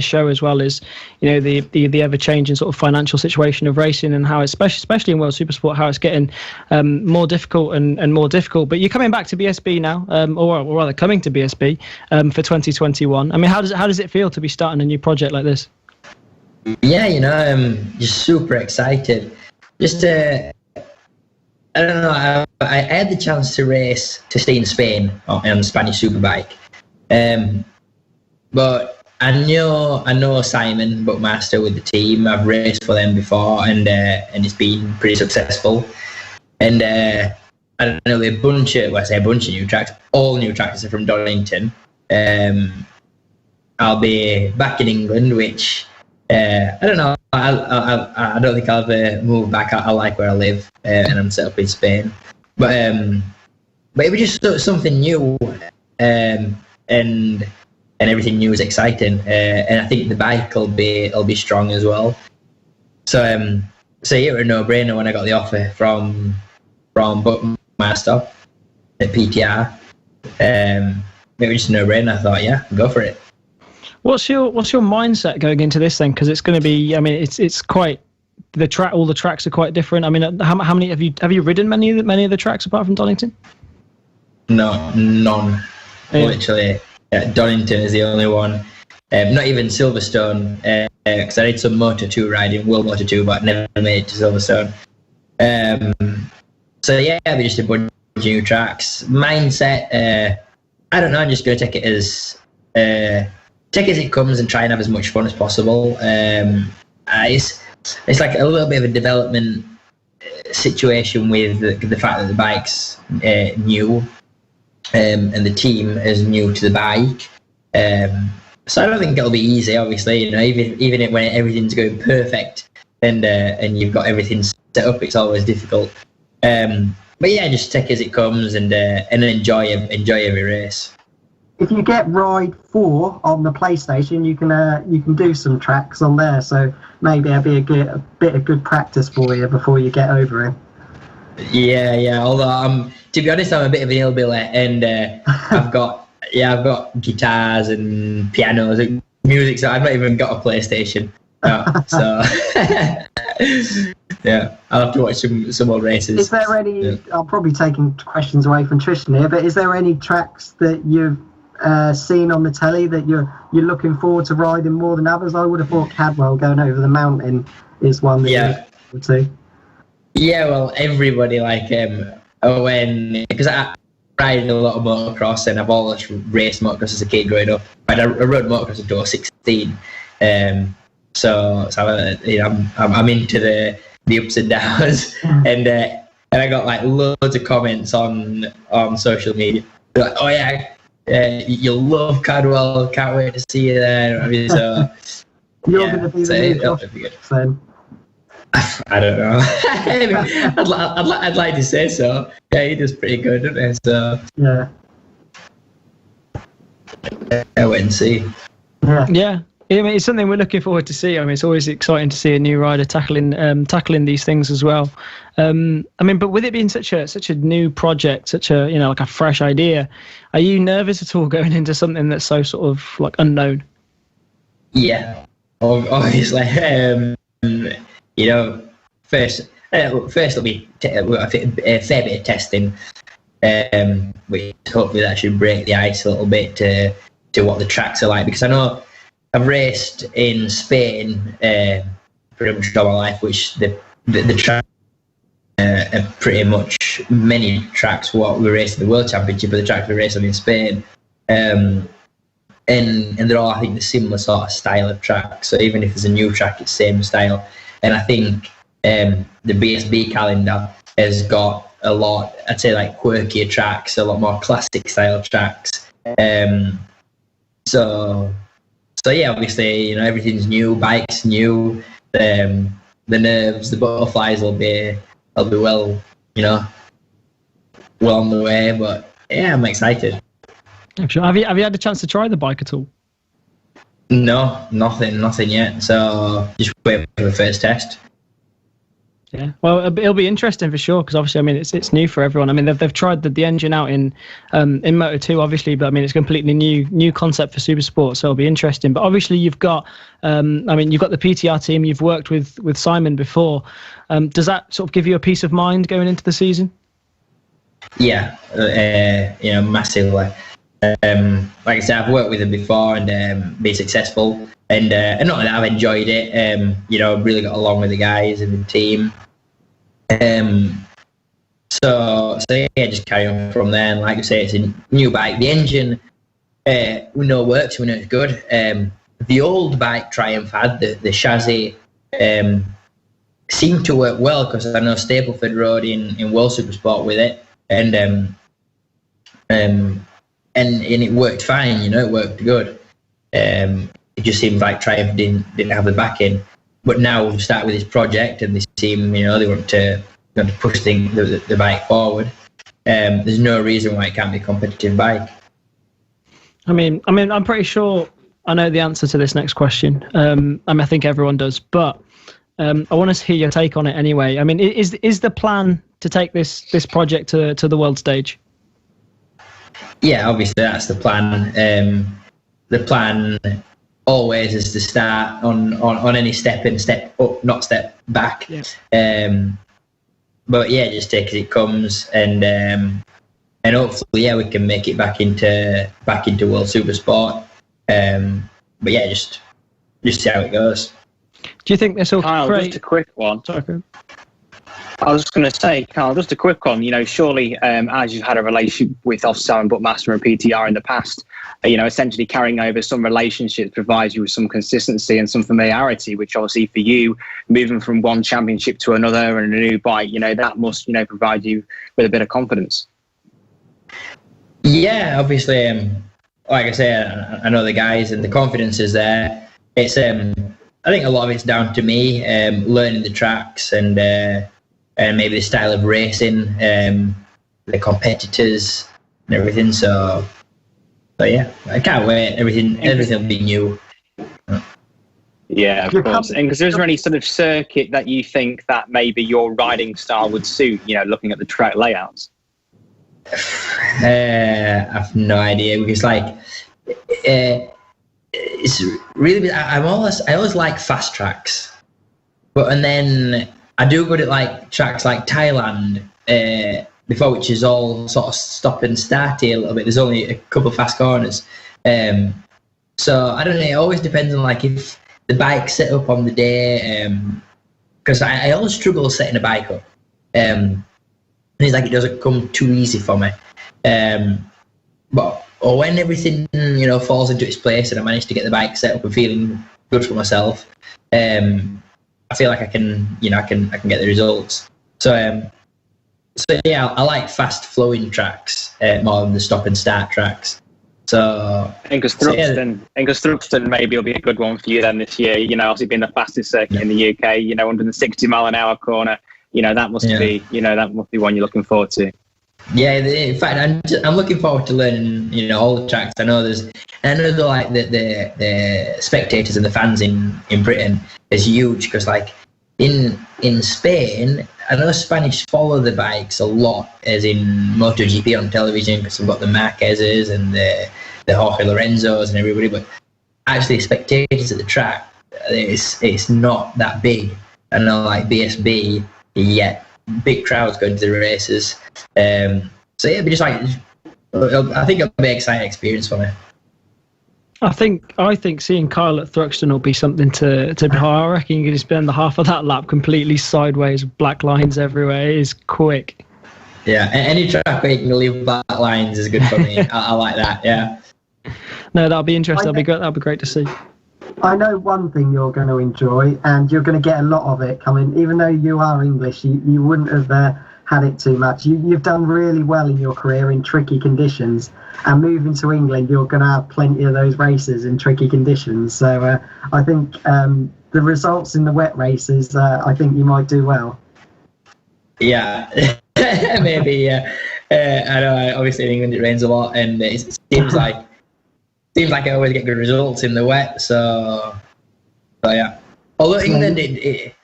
show as well. Is the ever changing sort of financial situation of racing, and how it's especially in World Supersport, how it's getting more difficult and more difficult. But you're coming back to BSB now, or rather coming to BSB for 2021. I mean, how does it feel to be starting a new project like this? Yeah, just super excited. Just I don't know. I had the chance to stay in Spain on the Spanish Superbike, but I know Simon Buckmaster with the team. I've raced for them before, and it's been pretty successful. And I know a bunch of new tracks. All new tracks are from Donington. I'll be back in England, which I don't know. I don't think I'll ever move back. I like where I live, and I'm set up in Spain. But it was just something new, and everything new is exciting. And I think the bike will be strong as well. So yeah, it was a no-brainer when I got the offer from my stop at PTR. It was just a no-brainer. I thought, yeah, go for it. What's your mindset going into this then? Because it's going to be, I mean, it's quite the track. All the tracks are quite different. I mean, how many have you ridden many of the tracks apart from Donington? No, none. Yeah. Literally, Donington is the only one. Not even Silverstone, because I did some Moto 2 riding, World Moto 2, but never made it to Silverstone. So yeah, it'll be just a bunch of new tracks. Mindset, I don't know. I'm just going to take it as it comes and try and have as much fun as possible. It's like a little bit of a development situation with the fact that the bike's new, and the team is new to the bike. So I don't think it'll be easy. Obviously, you know, even when everything's going perfect and you've got everything set up, it's always difficult. But yeah, just take it as it comes and enjoy every race. If you get Ride 4 on the PlayStation, you can do some tracks on there. So maybe it'll be a bit of good practice for you before you get over it. Yeah. Although to be honest, I'm a bit of an hillbilly, and I've got guitars and pianos and music. So I've not even got a PlayStation. So yeah, I'll have to watch some more races. Is there any? Yeah. I'm probably taking questions away from Tristan here, but is there any tracks that you've seen on the telly that you're looking forward to riding more than others? I would have thought Cadwell going over the mountain is one that you're looking forward to. Yeah, well, everybody because I ride a lot of motocross and I've always raced motocross as a kid growing up. I rode motocross until I was 16. So I'm into the ups and downs, and I got like loads of comments on social media. They're like, oh yeah, you'll love Cadwell. Can't wait to see you there. I mean, so you're going to be the new Josh then. I don't know. I'd like to say so. Yeah, he does pretty good, doesn't he? So yeah, I wait and see. Yeah. I mean, it's something we're looking forward to see. I mean, it's always exciting to see a new rider tackling these things as well. I mean, but with it being such a new project, such a like a fresh idea, are you nervous at all going into something that's so sort of like unknown? Yeah, obviously. You know, first it'll be a fair bit of testing, which hopefully that should break the ice a little bit to what the tracks are like, because I know I've raced in Spain pretty much all my life, which the track are pretty much many tracks what we raced in the World Championship, but the tracks we raced on in Spain, and they're all, I think, the similar sort of style of track. So even if there's a new track, it's the same style. And I think the WSBK calendar has got a lot, I'd say, like quirkier tracks, a lot more classic style tracks. So yeah, obviously, you know, everything's new, bikes new, the nerves, the butterflies will be well, you know, well on the way. But yeah, I'm excited. Sure. Have you had a chance to try the bike at all? No, nothing yet. So just wait for the first test. Yeah, well, it'll be interesting for sure, because obviously, I mean, it's new for everyone. I mean, they've tried the engine out in Moto 2, obviously, but I mean, it's a completely new concept for Supersport, so it'll be interesting. But obviously, you've got you've got the PTR team. You've worked with Simon before. Does that sort of give you a peace of mind going into the season? Yeah, you know, massively. Like I said, I've worked with him before and been successful, and not that I've enjoyed it. You know, I've really got along with the guys and the team. So yeah, just carry on from there. And like I say, it's a new bike. The engine, we know works. We know it's good. The old bike Triumph had the chassis seemed to work well, because I know Stapleford rode in World Supersport with it. and it worked fine. It worked good. It just seemed like Triumph didn't have the backing. But now we've started with this project, and they seem, they want to push the bike forward. There's no reason why it can't be a competitive bike. I mean, I'm pretty sure I know the answer to this next question. I think everyone does, but I want to hear your take on it anyway. I mean, is the plan to take this project to the world stage? Yeah, obviously that's the plan. The plan always is to start on any step in, step up, not step back. Yeah. But yeah, just take as it comes, and hopefully, we can make it back into World Super Sport. But yeah, just see how it goes. Do you think this will Kyle, create... just a quick one. Sorry. I was just going to say, Carl, just a quick one. Surely, as you've had a relationship with Offstar and Bookmaster and PTR in the past, essentially carrying over some relationships provides you with some consistency and some familiarity, which obviously for you, moving from one championship to another and a new bike, that must, provide you with a bit of confidence. Yeah, obviously, like I say, I know the guys and the confidence is there. It's, I think a lot of it's down to me, learning the tracks and maybe the style of racing, the competitors and everything. So yeah, I can't wait. Everything will be new. Yeah, of course. And is there any sort of circuit that you think that maybe your riding style would suit? Looking at the track layouts. I have no idea, because it's really, I always like fast tracks, and then I do good at tracks like Thailand before, which is all sort of stop and starty a little bit. There's only a couple of fast corners, so I don't know. It always depends on if the bike's set up on the day, because I always struggle setting a bike up. It's it doesn't come too easy for me, but when everything falls into its place and I manage to get the bike set up and feeling good for myself, I feel like I can get the results. So yeah, I like fast flowing tracks more than the stop and start tracks. So Angus Thruxton maybe will be a good one for you then this year. Obviously being the fastest circuit in the UK. Under the 60 mile an hour corner. That must be, that must be one you're looking forward to. Yeah, in fact, I'm looking forward to learning, all the tracks. I know the spectators and the fans in Britain is huge, because in Spain, I know Spanish follow the bikes a lot, as in MotoGP on television, because we've got the Marquezes and the Jorge Lorenzos and everybody, but actually spectators at the track, it's not that big. I know BSB. Yeah, big crowds going to the races. So yeah, but I think it'll be an exciting experience for me. I think seeing Kyle at Thruxton will be something to I reckon you're going to spend the half of that lap completely sideways, black lines everywhere. It is quick. Yeah, any track where you can leave black lines is good for me. I like that. Yeah. No, that'll be interesting. That'll be great to see. I know one thing you're going to enjoy, and you're going to get a lot of it coming. Even though you are English, you wouldn't have had it too much. You've done really well in your career in tricky conditions, and moving to England, you're going to have plenty of those races in tricky conditions. So I think the results in the wet races, I think you might do well. Yeah, maybe. Yeah, I know. Obviously, in England it rains a lot, and it seems like I always get good results in the wet. So yeah. Although England, it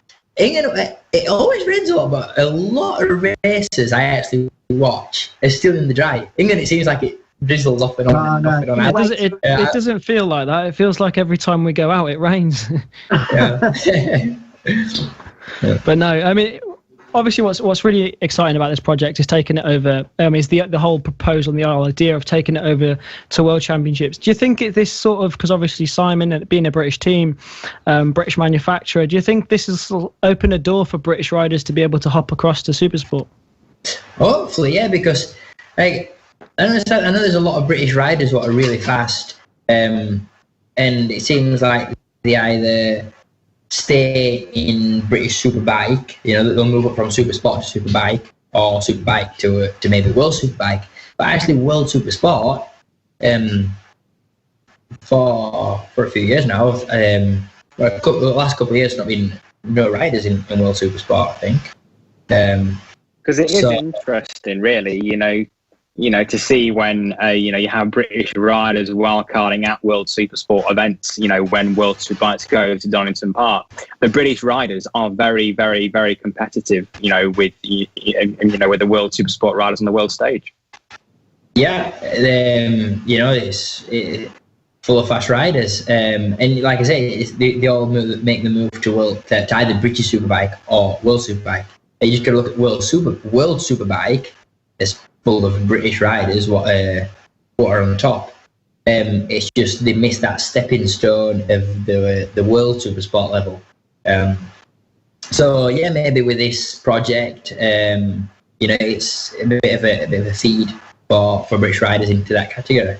always rains a lot, but a lot of races I actually watch are still in the dry. England, it seems like it drizzles off and on. It doesn't feel like that. It feels like every time we go out, it rains. Yeah. But no, I mean, obviously what's really exciting about this project is taking it over. Is the whole proposal and the idea of taking it over to World Championships. Do you think this sort of, because obviously Simon being a British team, British manufacturer, do you think this has opened a door for British riders to be able to hop across to Supersport? Hopefully, yeah, because I know there's a lot of British riders who are really fast, and it seems like they either stay in British Superbike, they'll move up from Supersport to Superbike, or Superbike to maybe World Superbike, but actually World Supersport for a few years now. The last couple of years, not been no riders in World Supersport, I think. Because it is interesting, really, to see when you have British riders wildcarding at World Supersport events. When World Superbikes go to Donington Park, the British riders are very, very, very competitive. With with the World Supersport riders on the world stage. Yeah, it's full of fast riders, and like I say, they all make the move to either British Superbike or World Superbike. You just got to look at World Superbike. It's full of British riders. What are on top? It's just they missed that stepping stone of the World Supersport level. So yeah, maybe with this project, it's a bit of a feed for British riders into that category.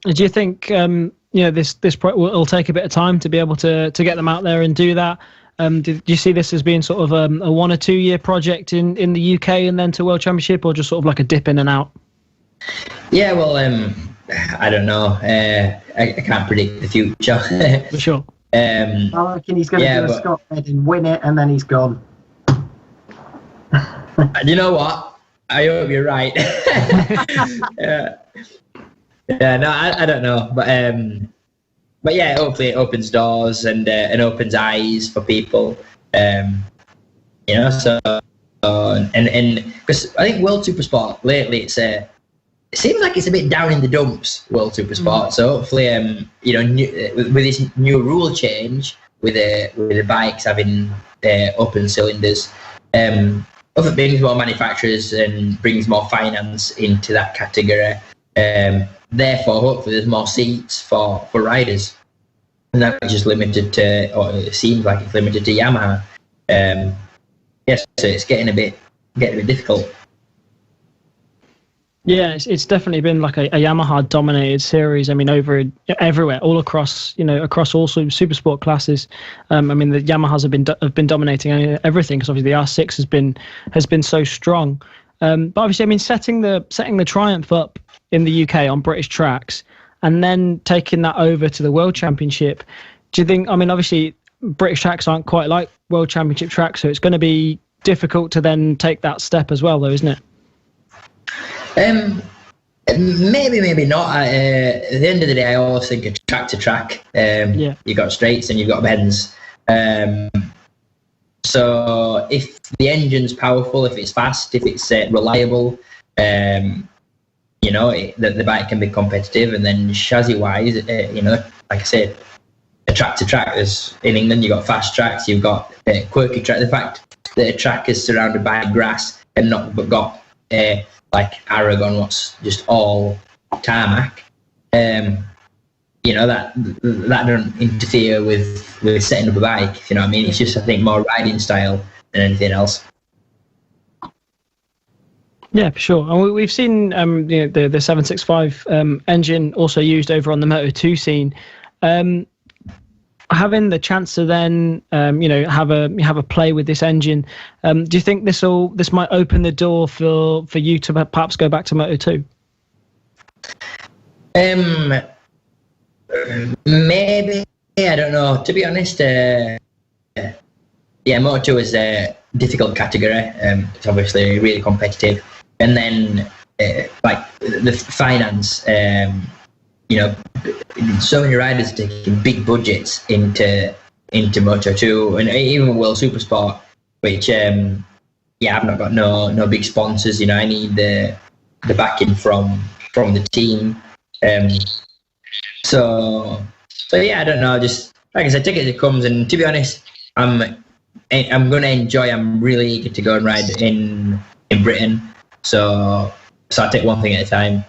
Do you think this will take a bit of time to be able to get them out there and do that? Do you see this as being sort of a 1 or 2 year project in the UK and then to World Championship, or just sort of like a dip in and out? Yeah, well, I don't know. I can't predict the future. For sure. I reckon he's going to do a Scott and win it, and then he's gone. You know what? I hope you're right. Yeah, no, I don't know, but yeah, hopefully it opens doors and opens eyes for people. So and because I think World Supersport lately it seems like it's a bit down in the dumps, World Supersport. So hopefully, with this new rule change, with the bikes having open cylinders, hopefully it brings more manufacturers and brings more finance into that category. Therefore, hopefully, there's more seats for riders, and that's just limited to, or it seems like it's limited to Yamaha. Yes, so it's getting a bit difficult. Yeah, it's definitely been like a Yamaha dominated series. I mean, everywhere, all across, across all super sport classes. The Yamahas have been dominating everything, because obviously the R6 has been so strong. But obviously, setting the Triumph up in the UK on British tracks and then taking that over to the World Championship, do you think, obviously British tracks aren't quite like World Championship tracks, so it's going to be difficult to then take that step as well, though, isn't it? Maybe not. At the end of the day, I always think of track to track. You've got straights and you've got bends. So if the engine's powerful, if it's fast, if it's reliable, the bike can be competitive. And then chassis-wise, like I said, a track to track. In England, you've got fast tracks, you've got quirky track. The fact that a track is surrounded by grass and not but got like Aragon, what's just all tarmac. That don't interfere with setting up a bike, if you know what I mean. It's just, I think, more riding style than anything else. Yeah, for sure. And we've seen the 765 engine also used over on the Moto2 scene. Having the chance to then have a play with this engine, do you think this might open the door for you to perhaps go back to Moto2? Maybe, I don't know. To be honest, Moto2 is a difficult category. It's obviously really competitive, and then like the finance. So many riders are taking big budgets into Moto2 and even World Supersport, which I've not got no big sponsors. I need the backing from the team. So yeah, I don't know. Just like I said, take it as it comes. And to be honest, I'm going to enjoy. I'm really eager to go and ride in Britain. So I take one thing at a time.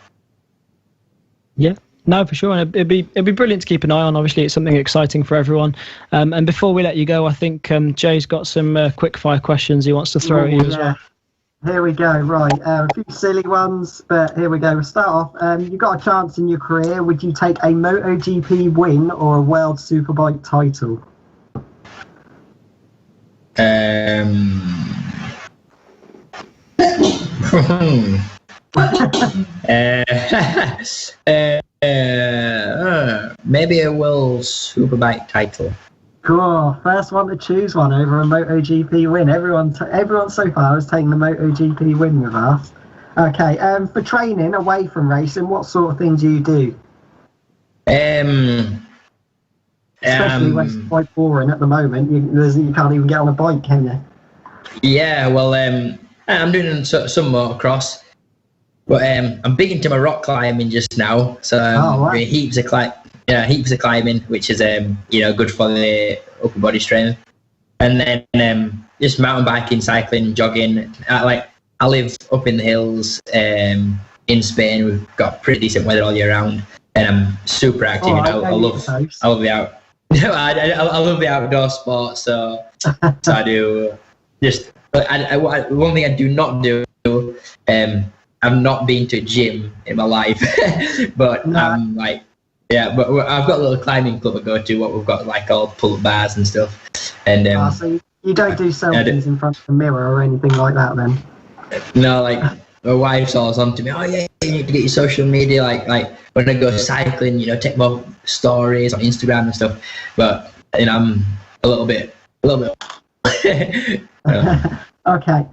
Yeah. No, for sure, and it'd be brilliant to keep an eye on. Obviously, it's something exciting for everyone. And before we let you go, I think Jay's got some quick fire questions he wants to throw at you as well. Here we go. Right, a few silly ones, but here we go. We'll start off. You've got a chance in your career. Would you take a MotoGP win or a World Superbike title? Maybe a World Superbike title. Cool. First one to choose one over a MotoGP win. Everyone so far has taken the MotoGP win with us. Okay. For training away from racing, what sort of things do you do? Especially when it's quite boring at the moment. You can't even get on a bike, can you? Yeah. Well, I'm doing some motocross, but I'm big into my rock climbing just now. So doing heaps of climbing, which is good for the upper body strength. And then just mountain biking, cycling, jogging. I live up in the hills in Spain. We've got pretty decent weather all year round, and I'm super active. I love the out. I love the outdoor sports. So I do just. One thing I do not do. I've not been to a gym in my life, but but I've got a little climbing club I go to. What we've got all pull-up bars and stuff. And so you don't do selfies in front of the mirror or anything like that, then? No, my wife's always on to me. Oh yeah, you need to get your social media. Like when I go cycling, take more stories on Instagram and stuff. But I'm a little bit. Okay.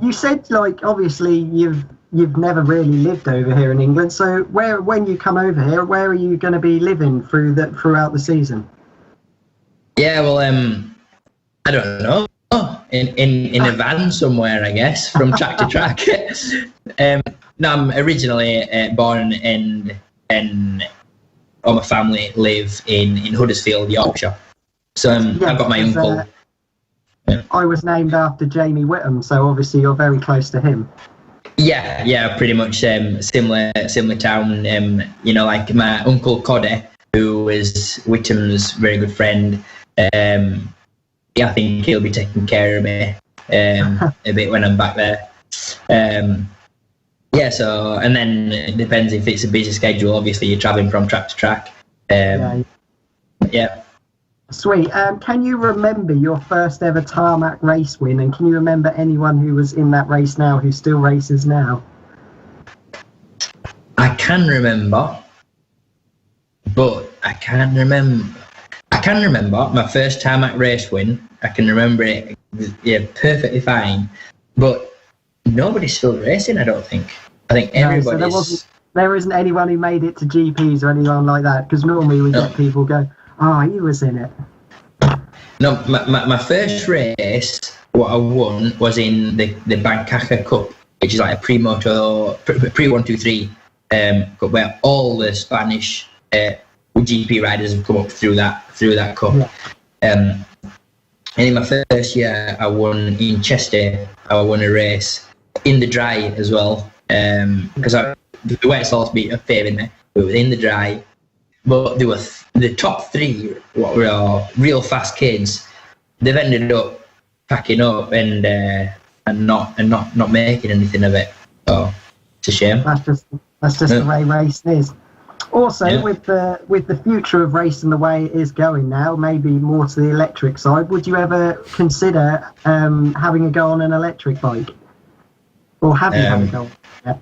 You said obviously you've never really lived over here in England. So when you come over here, where are you going to be living throughout the season? Yeah, well, I don't know. In a van somewhere, I guess, from track to track. No, I'm originally born and all my family live in Huddersfield, Yorkshire. So I've got my uncle. I was named after Jamie Whittam, so obviously you're very close to him. Yeah, pretty much similar town. Like my uncle Coddy, who was Whittam's very good friend. I think he'll be taking care of me a bit when I'm back there. So and then it depends if it's a busy schedule. Obviously, you're traveling from track to track. Yeah. Sweet. Can you remember your first ever tarmac race win? And can you remember anyone who was in that race now who still races now? I can remember, but I can't remember. I can remember my first tarmac race win. I can remember it, perfectly fine. But nobody's still racing, I don't think. I think everybody's... So there isn't anyone who made it to GPs or anyone like that? Because normally we get people go, he was in it. No, my first race, what I won was in the Bancaca Cup, which is like a pre-123 cup, where all the Spanish GP riders have come up through that cup. Yeah. And in my first year, I won in Chester. I won a race in the dry as well, because the wet salt's been favouring me. We were in the dry, but they were the top three, what were all real fast kids. They've ended up packing up and not making anything of it. So it's a shame. That's just the way racing is. Also, with the future of racing the way it is going now, maybe more to the electric side, would you ever consider having a go on an electric bike? Or have you had a go? Yeah.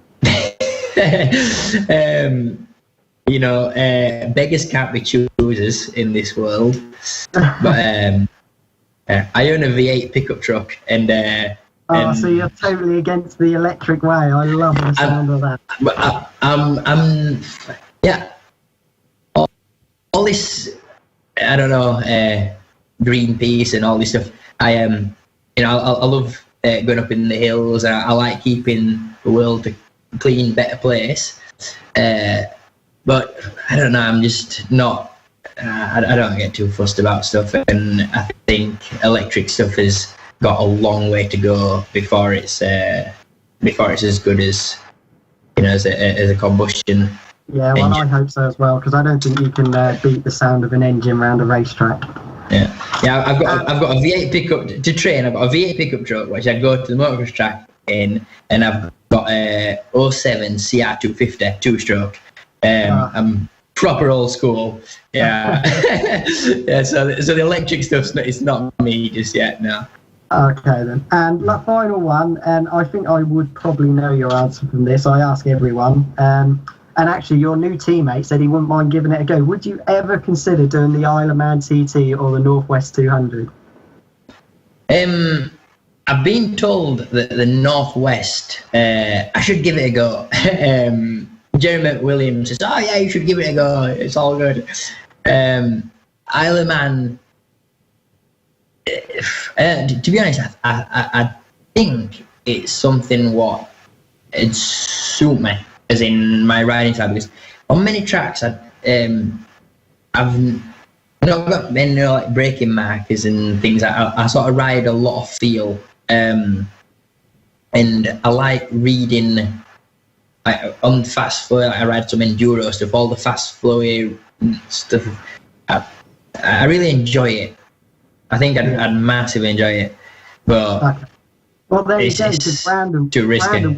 Beggars can't be choosers in this world. But I own a V8 pickup truck, and so you're totally against the electric way. I love the sound of that. But all this, I don't know, Greenpeace and all this stuff. I love going up in the hills, and I like keeping the world a clean, better place. But I don't know, I'm just not. I don't get too fussed about stuff, and I think electric stuff has got a long way to go before it's as good as as a combustion. Yeah, well, engine. I hope so as well, because I don't think you can beat the sound of an engine around a racetrack. Yeah. I've got a V8 pickup to train. I've got a V8 pickup truck which I go to the motocross track in, and I've got a 07 CR250 two-stroke. I'm proper old school. Yeah. Yeah. So the electric stuff's it's not me just yet. No. Okay then. And the final one, and I think I would probably know your answer from this. I ask everyone. And actually, your new teammate said he wouldn't mind giving it a go. Would you ever consider doing the Isle of Man TT or the Northwest 200? I've been told that the Northwest, I should give it a go. Jeremy Williams says, "Oh yeah, you should give it a go. It's all good." Isle of Man. To be honest, I think it's something what it'd suit me, as in my riding style, because on many tracks I've not got many like braking markers and things. I sort of ride a lot of feel, and I like reading on fast flow. I ride some enduro stuff, all the fast flowy stuff. I really enjoy it. I think I'd massively enjoy it, but okay. Well, there you go. Because Brandon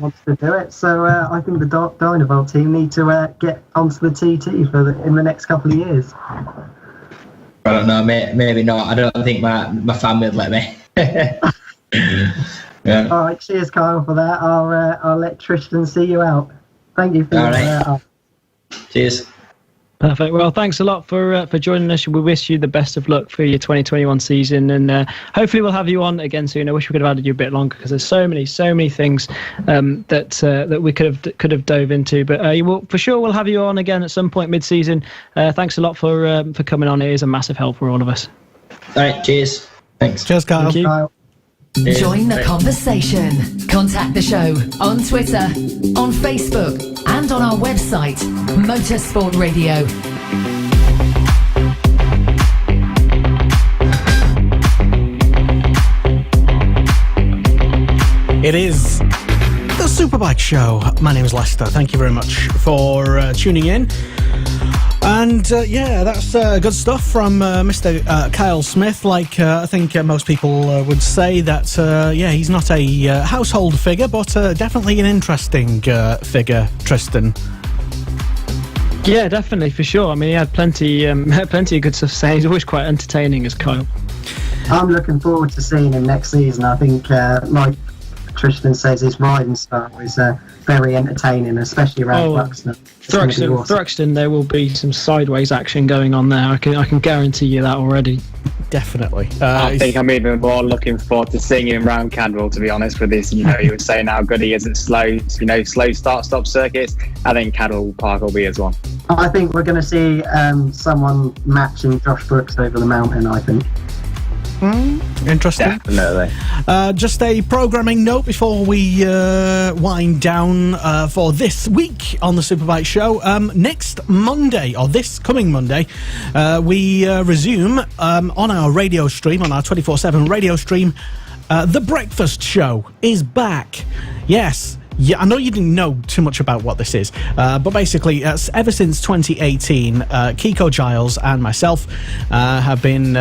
wants to do it, so I think the Dynavolt team need to get onto the TT in the next couple of years. I don't know, maybe not. I don't think my family would let me. Yeah. All right, cheers, Kyle, for that. I'll let Tristan see you out. Thank you for that. Cheers. Perfect. Well, thanks a lot for joining us. We wish you the best of luck for your 2021 season, and hopefully we'll have you on again soon. I wish we could have added you a bit longer because there's so many things that we could have dove into. But for sure we'll have you on again at some point mid-season. Thanks a lot for coming on. It is a massive help for all of us. All right. Cheers. Thanks. Cheers, Kyle. Thank you. Kyle. Join the conversation. Contact the show on Twitter, on Facebook, and on our website, Motorsport Radio. It is the Superbike Show. My name is Lester. Thank you very much for tuning in. And that's good stuff from Mr. Kyle Smith. Like I think most people would say that, he's not a household figure, but definitely an interesting figure, Tristan. Yeah, definitely, for sure. I mean, he had plenty of good stuff to say. He's always quite entertaining as Kyle. I'm looking forward to seeing him next season. I think, like Tristan says, his riding style is very entertaining, especially around Thruxton. Thruxton, there will be some sideways action going on there. I can guarantee you that already. Definitely. I think I'm even more looking forward to seeing him around Cadwell, to be honest with this. You were saying how good he is at slow start-stop circuits. I think Cadwell Park will be as well. I think we're going to see someone matching Josh Brooks over the mountain, I think. Interesting. Definitely. Just a programming note before we wind down for this week on the Superbike Show. Next Monday, or this coming Monday, we resume on our radio stream, on our 24/7 radio stream. The Breakfast Show is back. Yes. Yeah, I know you didn't know too much about what this is, but basically, ever since 2018, Kiko Giles and myself have been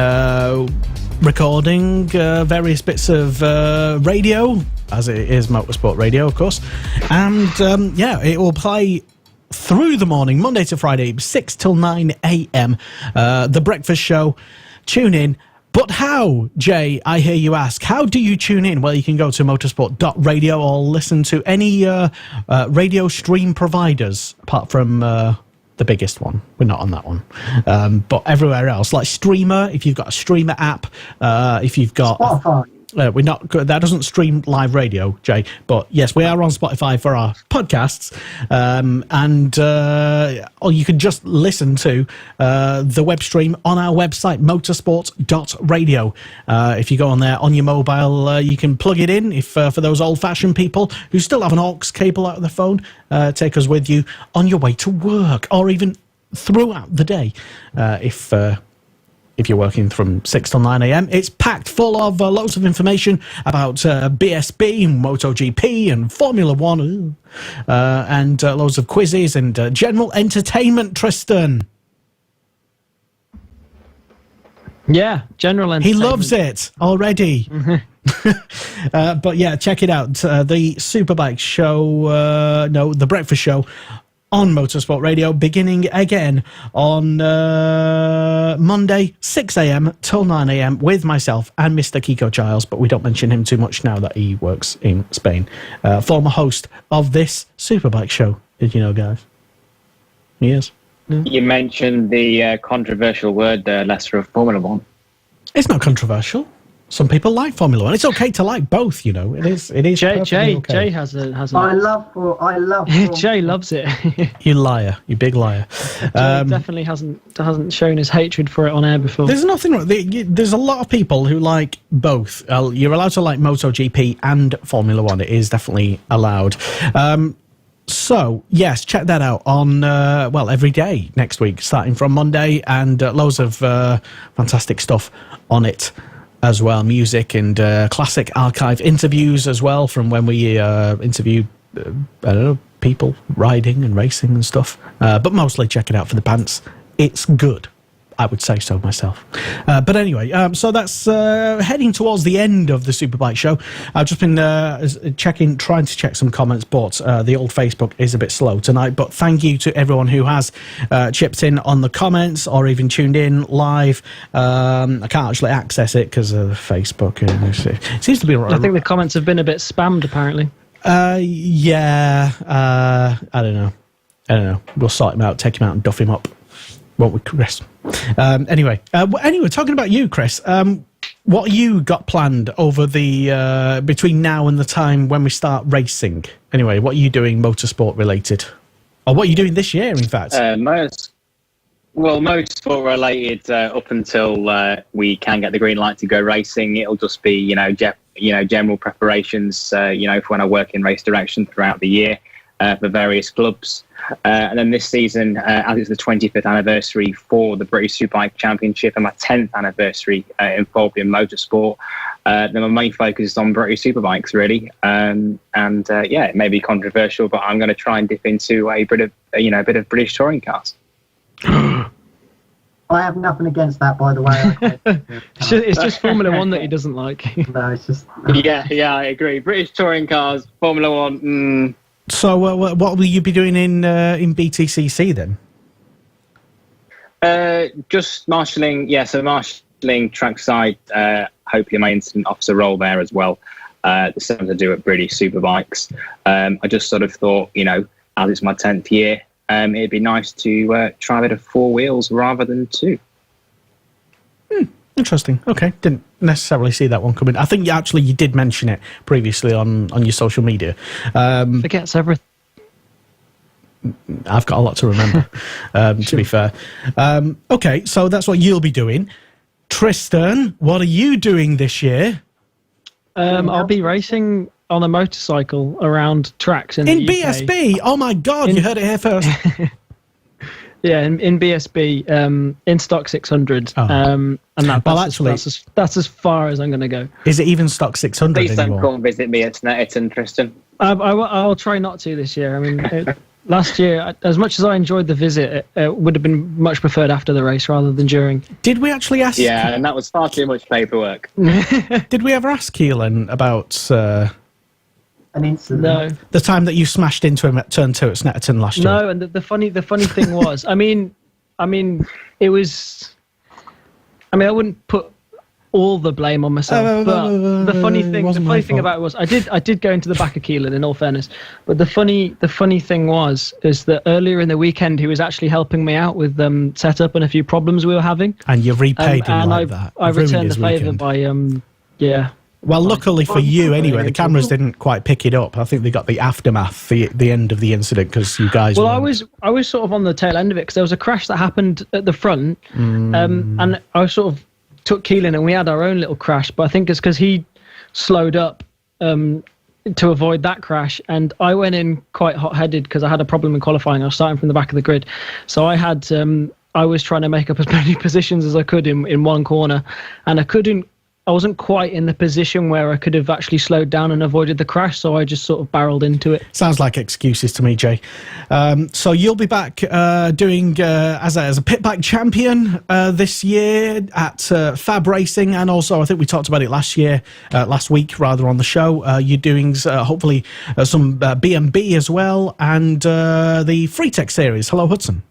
recording various bits of radio, as it is Motorsport Radio, of course, and it will play through the morning, Monday to Friday, 6 till 9 a.m. The Breakfast Show. Tune in. But how, Jay, I hear you ask, how do you tune in? Well, you can go to motorsport.radio or listen to any radio stream providers, apart from the biggest one. We're not on that one. But everywhere else, like Streamer, if you've got a Streamer app, if you've got... Spotify. We're not. That doesn't stream live radio, Jay. But yes, we are on Spotify for our podcasts, or you can just listen to the web stream on our website, motorsport.radio. If you go on there on your mobile, you can plug it in. If for those old-fashioned people who still have an aux cable out of their phone, take us with you on your way to work, or even throughout the day, if you're working from 6 till 9 a.m. It's packed full of loads of information about BSB, MotoGP and Formula One, and loads of quizzes and general entertainment, Tristan. Yeah, general entertainment. He loves it already. But yeah, check it out. The Superbike Show, the Breakfast Show on Motorsport Radio, beginning again on Monday, 6 a.m. till 9 a.m. with myself and Mr. Kiko Giles, but we don't mention him too much now that he works in Spain. Former host of this Superbike show, did you know, guys? He is. Yeah. You mentioned the controversial word, Lester, of Formula One. It's not controversial. Some people like Formula One. It's okay to like both, you know. It is. Jay okay. has a. I love. Jay loves it. You liar. You big liar. Jay definitely hasn't shown his hatred for it on air before. There's nothing wrong. There's a lot of people who like both. You're allowed to like MotoGP and Formula One. It is definitely allowed. So, yes, check that out on, every day next week, starting from Monday, and loads of fantastic stuff on it as well. Music and classic archive interviews as well from when we interviewed, people riding and racing and stuff. But mostly check it out for the pants. It's good. I would say so myself. But anyway, so that's heading towards the end of the Superbike show. I've just been trying to check some comments, but the old Facebook is a bit slow tonight. But thank you to everyone who has chipped in on the comments or even tuned in live. I can't actually access it because of Facebook. It seems to be... I think the comments have been a bit spammed, apparently. Yeah. I don't know. We'll sort him out, take him out and duff him up. Won't we, Chris? Anyway, talking about you, Chris, what you got planned over the between now and the time when we start racing? Anyway, what are you doing motorsport related? Or what are you doing this year, in fact? Motorsport related up until we can get the green light to go racing. It'll just be, general preparations, for when I work in race direction throughout the year. For various clubs. And then this season, as it's the 25th anniversary for the British Superbike Championship and my 10th anniversary involved in motorsport, then my main focus is on British Superbikes, really. It may be controversial, but I'm going to try and dip into a bit of British touring cars. I have nothing against that, by the way. It's just Formula One that he doesn't like. No, it's just... Yeah, I agree. British touring cars, Formula One... So what will you be doing in BTCC then? Just marshalling, so marshalling trackside, hopefully my incident officer role there as well. The same as I do at British Superbikes. I just sort of thought, as it's my 10th year, it'd be nice to try a bit of 4 wheels rather than 2. Interesting. Okay, didn't necessarily see that one coming. I think you did mention it previously on your social media. Forgets everything. I've got a lot to remember, to be fair. Okay, so that's what you'll be doing. Tristan, what are you doing this year? I'll be racing on a motorcycle around tracks in the BSB. UK. Oh my God, you heard it here first. Yeah, in BSB, in stock 600, and that's as far as I'm going to go. Is it even stock 600 Please anymore? don't come visit me at Snetterton, Tristan. I'll try not to this year. I mean, last year, as much as I enjoyed the visit, it would have been much preferred after the race rather than during. Did we actually ask? Yeah, and that was far too much paperwork. Did we ever ask Keelan about... an incident? No. The time that you smashed into him at turn 2 at Snetterton last year? No, and the funny thing was, I mean, it was... I wouldn't put all the blame on myself, but the funny thing about it was, I did go into the back of Keelan, in all fairness, but the funny thing is that earlier in the weekend, he was actually helping me out with setup and a few problems we were having. And you repaid him like that. I returned the favour by, Well, luckily for you, anyway, the cameras didn't quite pick it up. I think they got the aftermath, the end of the incident, because you guys. Well, I was sort of on the tail end of it because there was a crash that happened at the front, and I sort of took Keelan and we had our own little crash. But I think it's because he slowed up to avoid that crash, and I went in quite hot-headed because I had a problem in qualifying. I was starting from the back of the grid, so I was trying to make up as many positions as I could in one corner, and I couldn't. wasn't quite in the position where I could have actually slowed down and avoided the crash, so I just sort of barreled into it. Sounds like excuses to me, Jay. So you'll be back doing as a pitback champion this year at Fab Racing, and also I think we talked about it last week on the show. You're doing hopefully some B&B as well, and the Free Tech series. Hello, Hudson.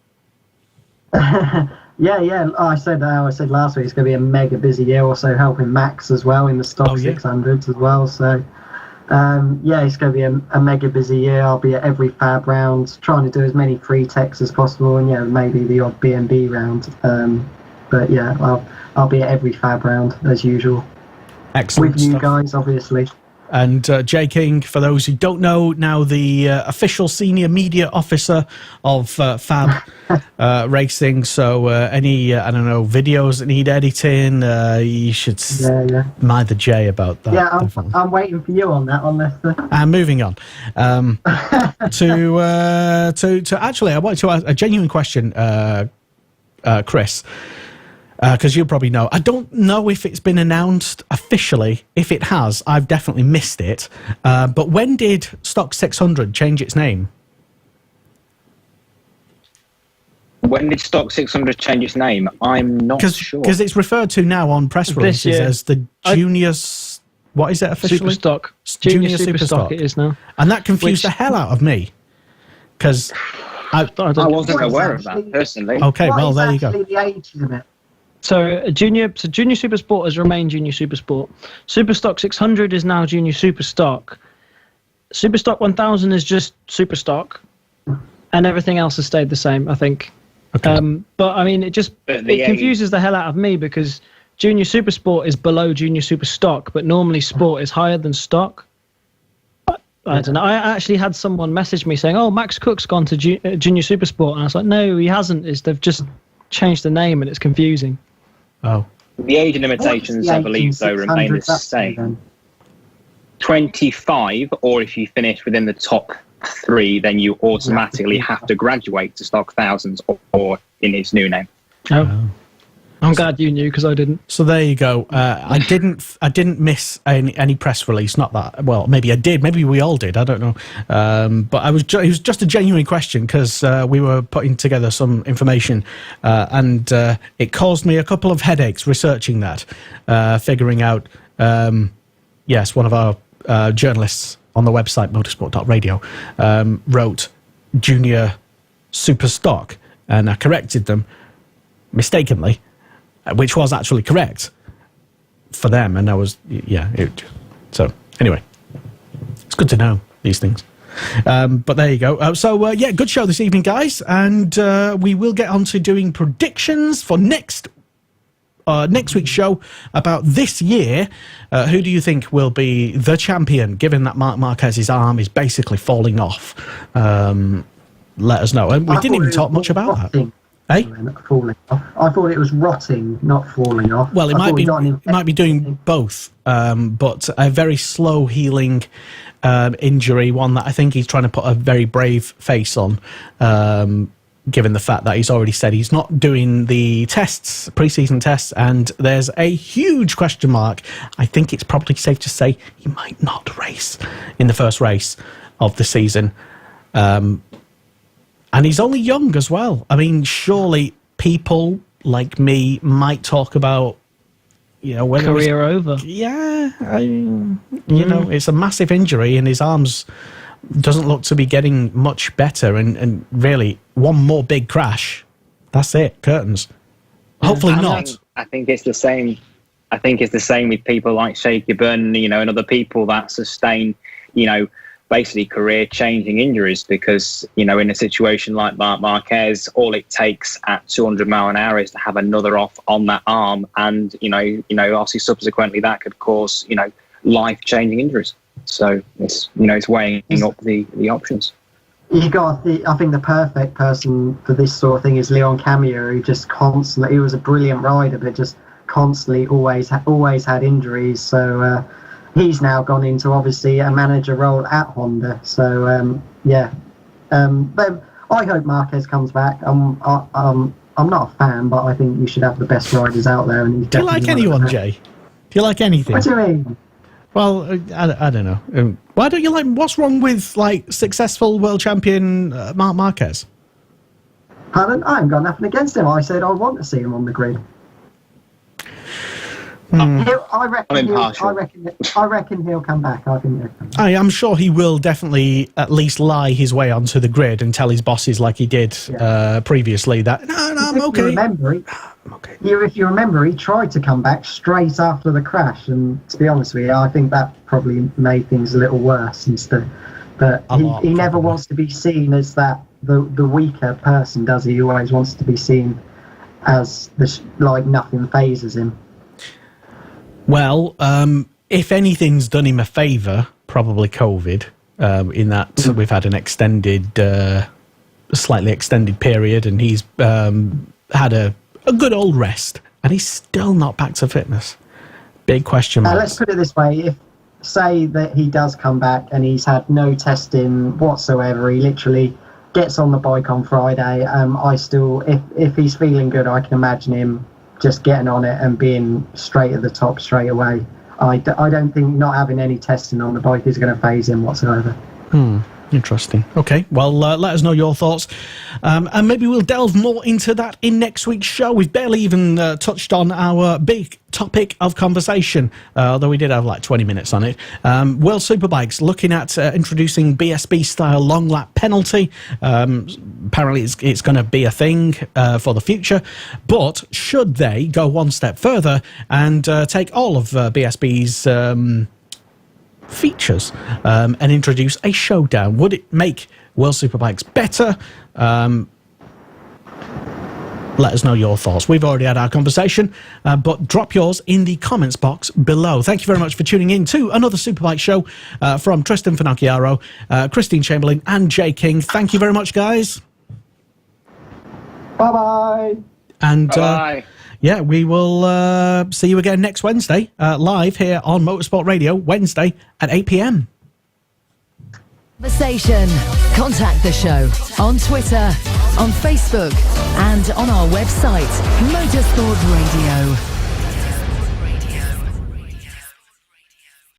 Yeah. I said last week it's going to be a mega busy year. Also helping Max as well in the stock 600s as well. So it's going to be a mega busy year. I'll be at every Fab round, trying to do as many free techs as possible, and maybe the odd B&B round. But yeah, I'll be at every Fab round as usual. Excellent with you stuff. guys, obviously. And Jay King, for those who don't know, now the official senior media officer of Fab Racing. So any, videos that need editing, you should mind the Jay about that. Yeah, I'm waiting for you on that one, Lester. And moving on to actually, I want to ask a genuine question, Chris. Because you'll probably know. I don't know if it's been announced officially. If it has, I've definitely missed it. But when did Stock 600 change its name? When did Stock 600 change its name? I'm not sure. Because it's referred to now on press releases as the Junior... What is it officially? Superstock. Junior Superstock it is now. And that confused the hell out of me. Because I wasn't aware of that, personally. Okay, well, there you go. The age limit? So Junior Supersport has remained Junior Supersport. Superstock 600 is now Junior Superstock. Superstock 1000 is just Superstock, and everything else has stayed the same, I think. Okay. But I mean, it confuses the hell out of me because Junior Supersport is below Junior Superstock, but normally Sport is higher than Stock. I don't know. I actually had someone message me saying, "Oh, Max Cook's gone to Junior Supersport," and I was like, "No, he hasn't. They've just changed the name, and it's confusing." Oh. The age limitations, I believe, though, remain the same. 25, or if you finish within the top 3, then you automatically have to graduate to Stock Thousands or in its new name. Oh. I'm glad you knew because I didn't. So there you go. I didn't miss any press release. Not that. Well, maybe I did. Maybe we all did. I don't know. But it was just a genuine question because we were putting together some information, and it caused me a couple of headaches researching that, figuring out. Yes, one of our journalists on the website motorsport.radio wrote Junior Superstock, and I corrected them mistakenly. Which was actually correct for them, and I was so anyway, it's good to know these things. But there you go. Good show this evening, guys, and we will get on to doing predictions for next week's show about this year. Who do you think will be the champion, given that Marc Marquez's arm is basically falling off? Let us know. And we didn't even talk much about that. Hey? Falling off. I thought it was rotting, not falling off. Well, it might be doing both, but a very slow healing injury, one that I think he's trying to put a very brave face on, given the fact that he's already said he's not doing the pre-season tests, and there's a huge question mark. I think it's probably safe to say he might not race in the first race of the season. And he's only young as well. I mean, surely people like me might talk about, whether career over. Yeah, it's a massive injury, and his arms doesn't look to be getting much better. And really, one more big crash, that's it. Curtains. Hopefully not. I think it's the same. I think it's the same with people like Shaky Byrne, and other people that sustain, basically career-changing injuries because, in a situation like Marc Marquez, all it takes at 200 mile an hour is to have another off on that arm, and obviously subsequently that could cause life-changing injuries. So it's weighing up the options. I think the perfect person for this sort of thing is Leon Camier, who just constantly, he was a brilliant rider, but just constantly always had injuries. So. He's now gone into obviously a manager role at Honda. So but I hope Marquez comes back. I'm not a fan, but I think you should have the best riders out there. And do you like anyone, Jay? Do you like anything? What do you mean? Well, I don't know. Why don't you like? What's wrong with like successful world champion Marc Marquez? Pardon? I haven't got nothing against him. I said I want to see him on the grid. I reckon he'll come back. I think he'll come back. I'm sure he will definitely at least lie his way onto the grid and tell his bosses like he did previously that I'm okay. If you remember, he tried to come back straight after the crash, and to be honest with you, I think that probably made things a little worse instead. But he never wants to be seen as the weaker person, does he? He always wants to be seen as like nothing phases him. Well, if anything's done him a favour, probably COVID, in that we've had an slightly extended period, and he's had a good old rest, and he's still not back to fitness. Big question mark. Let's put it this way. If, say that he does come back and he's had no testing whatsoever, he literally gets on the bike on Friday, if he's feeling good, I can imagine him just getting on it and being straight at the top straight away. I don't think not having any testing on the bike is going to phase him whatsoever. Interesting. Okay, well, let us know your thoughts. And maybe we'll delve more into that in next week's show. We've barely even touched on our big topic of conversation, although we did have like 20 minutes on it. World Superbikes looking at introducing BSB-style long lap penalty. Apparently it's going to be a thing for the future. But should they go one step further and take all of BSB's features and introduce a showdown? Would it make World Superbikes better? Let us know your thoughts. We've already had our conversation, but drop yours in the comments box below. Thank you very much for tuning in to another Superbike show from Tristan Finocchiaro, Christine Chamberlain and Jay King. Thank you very much, guys. Bye-bye. And Bye. yeah, we will see you again next Wednesday, live here on Motorsport Radio, Wednesday at 8 p.m. Conversation. Contact the show on Twitter, on Facebook, and on our website, Motorsport Radio.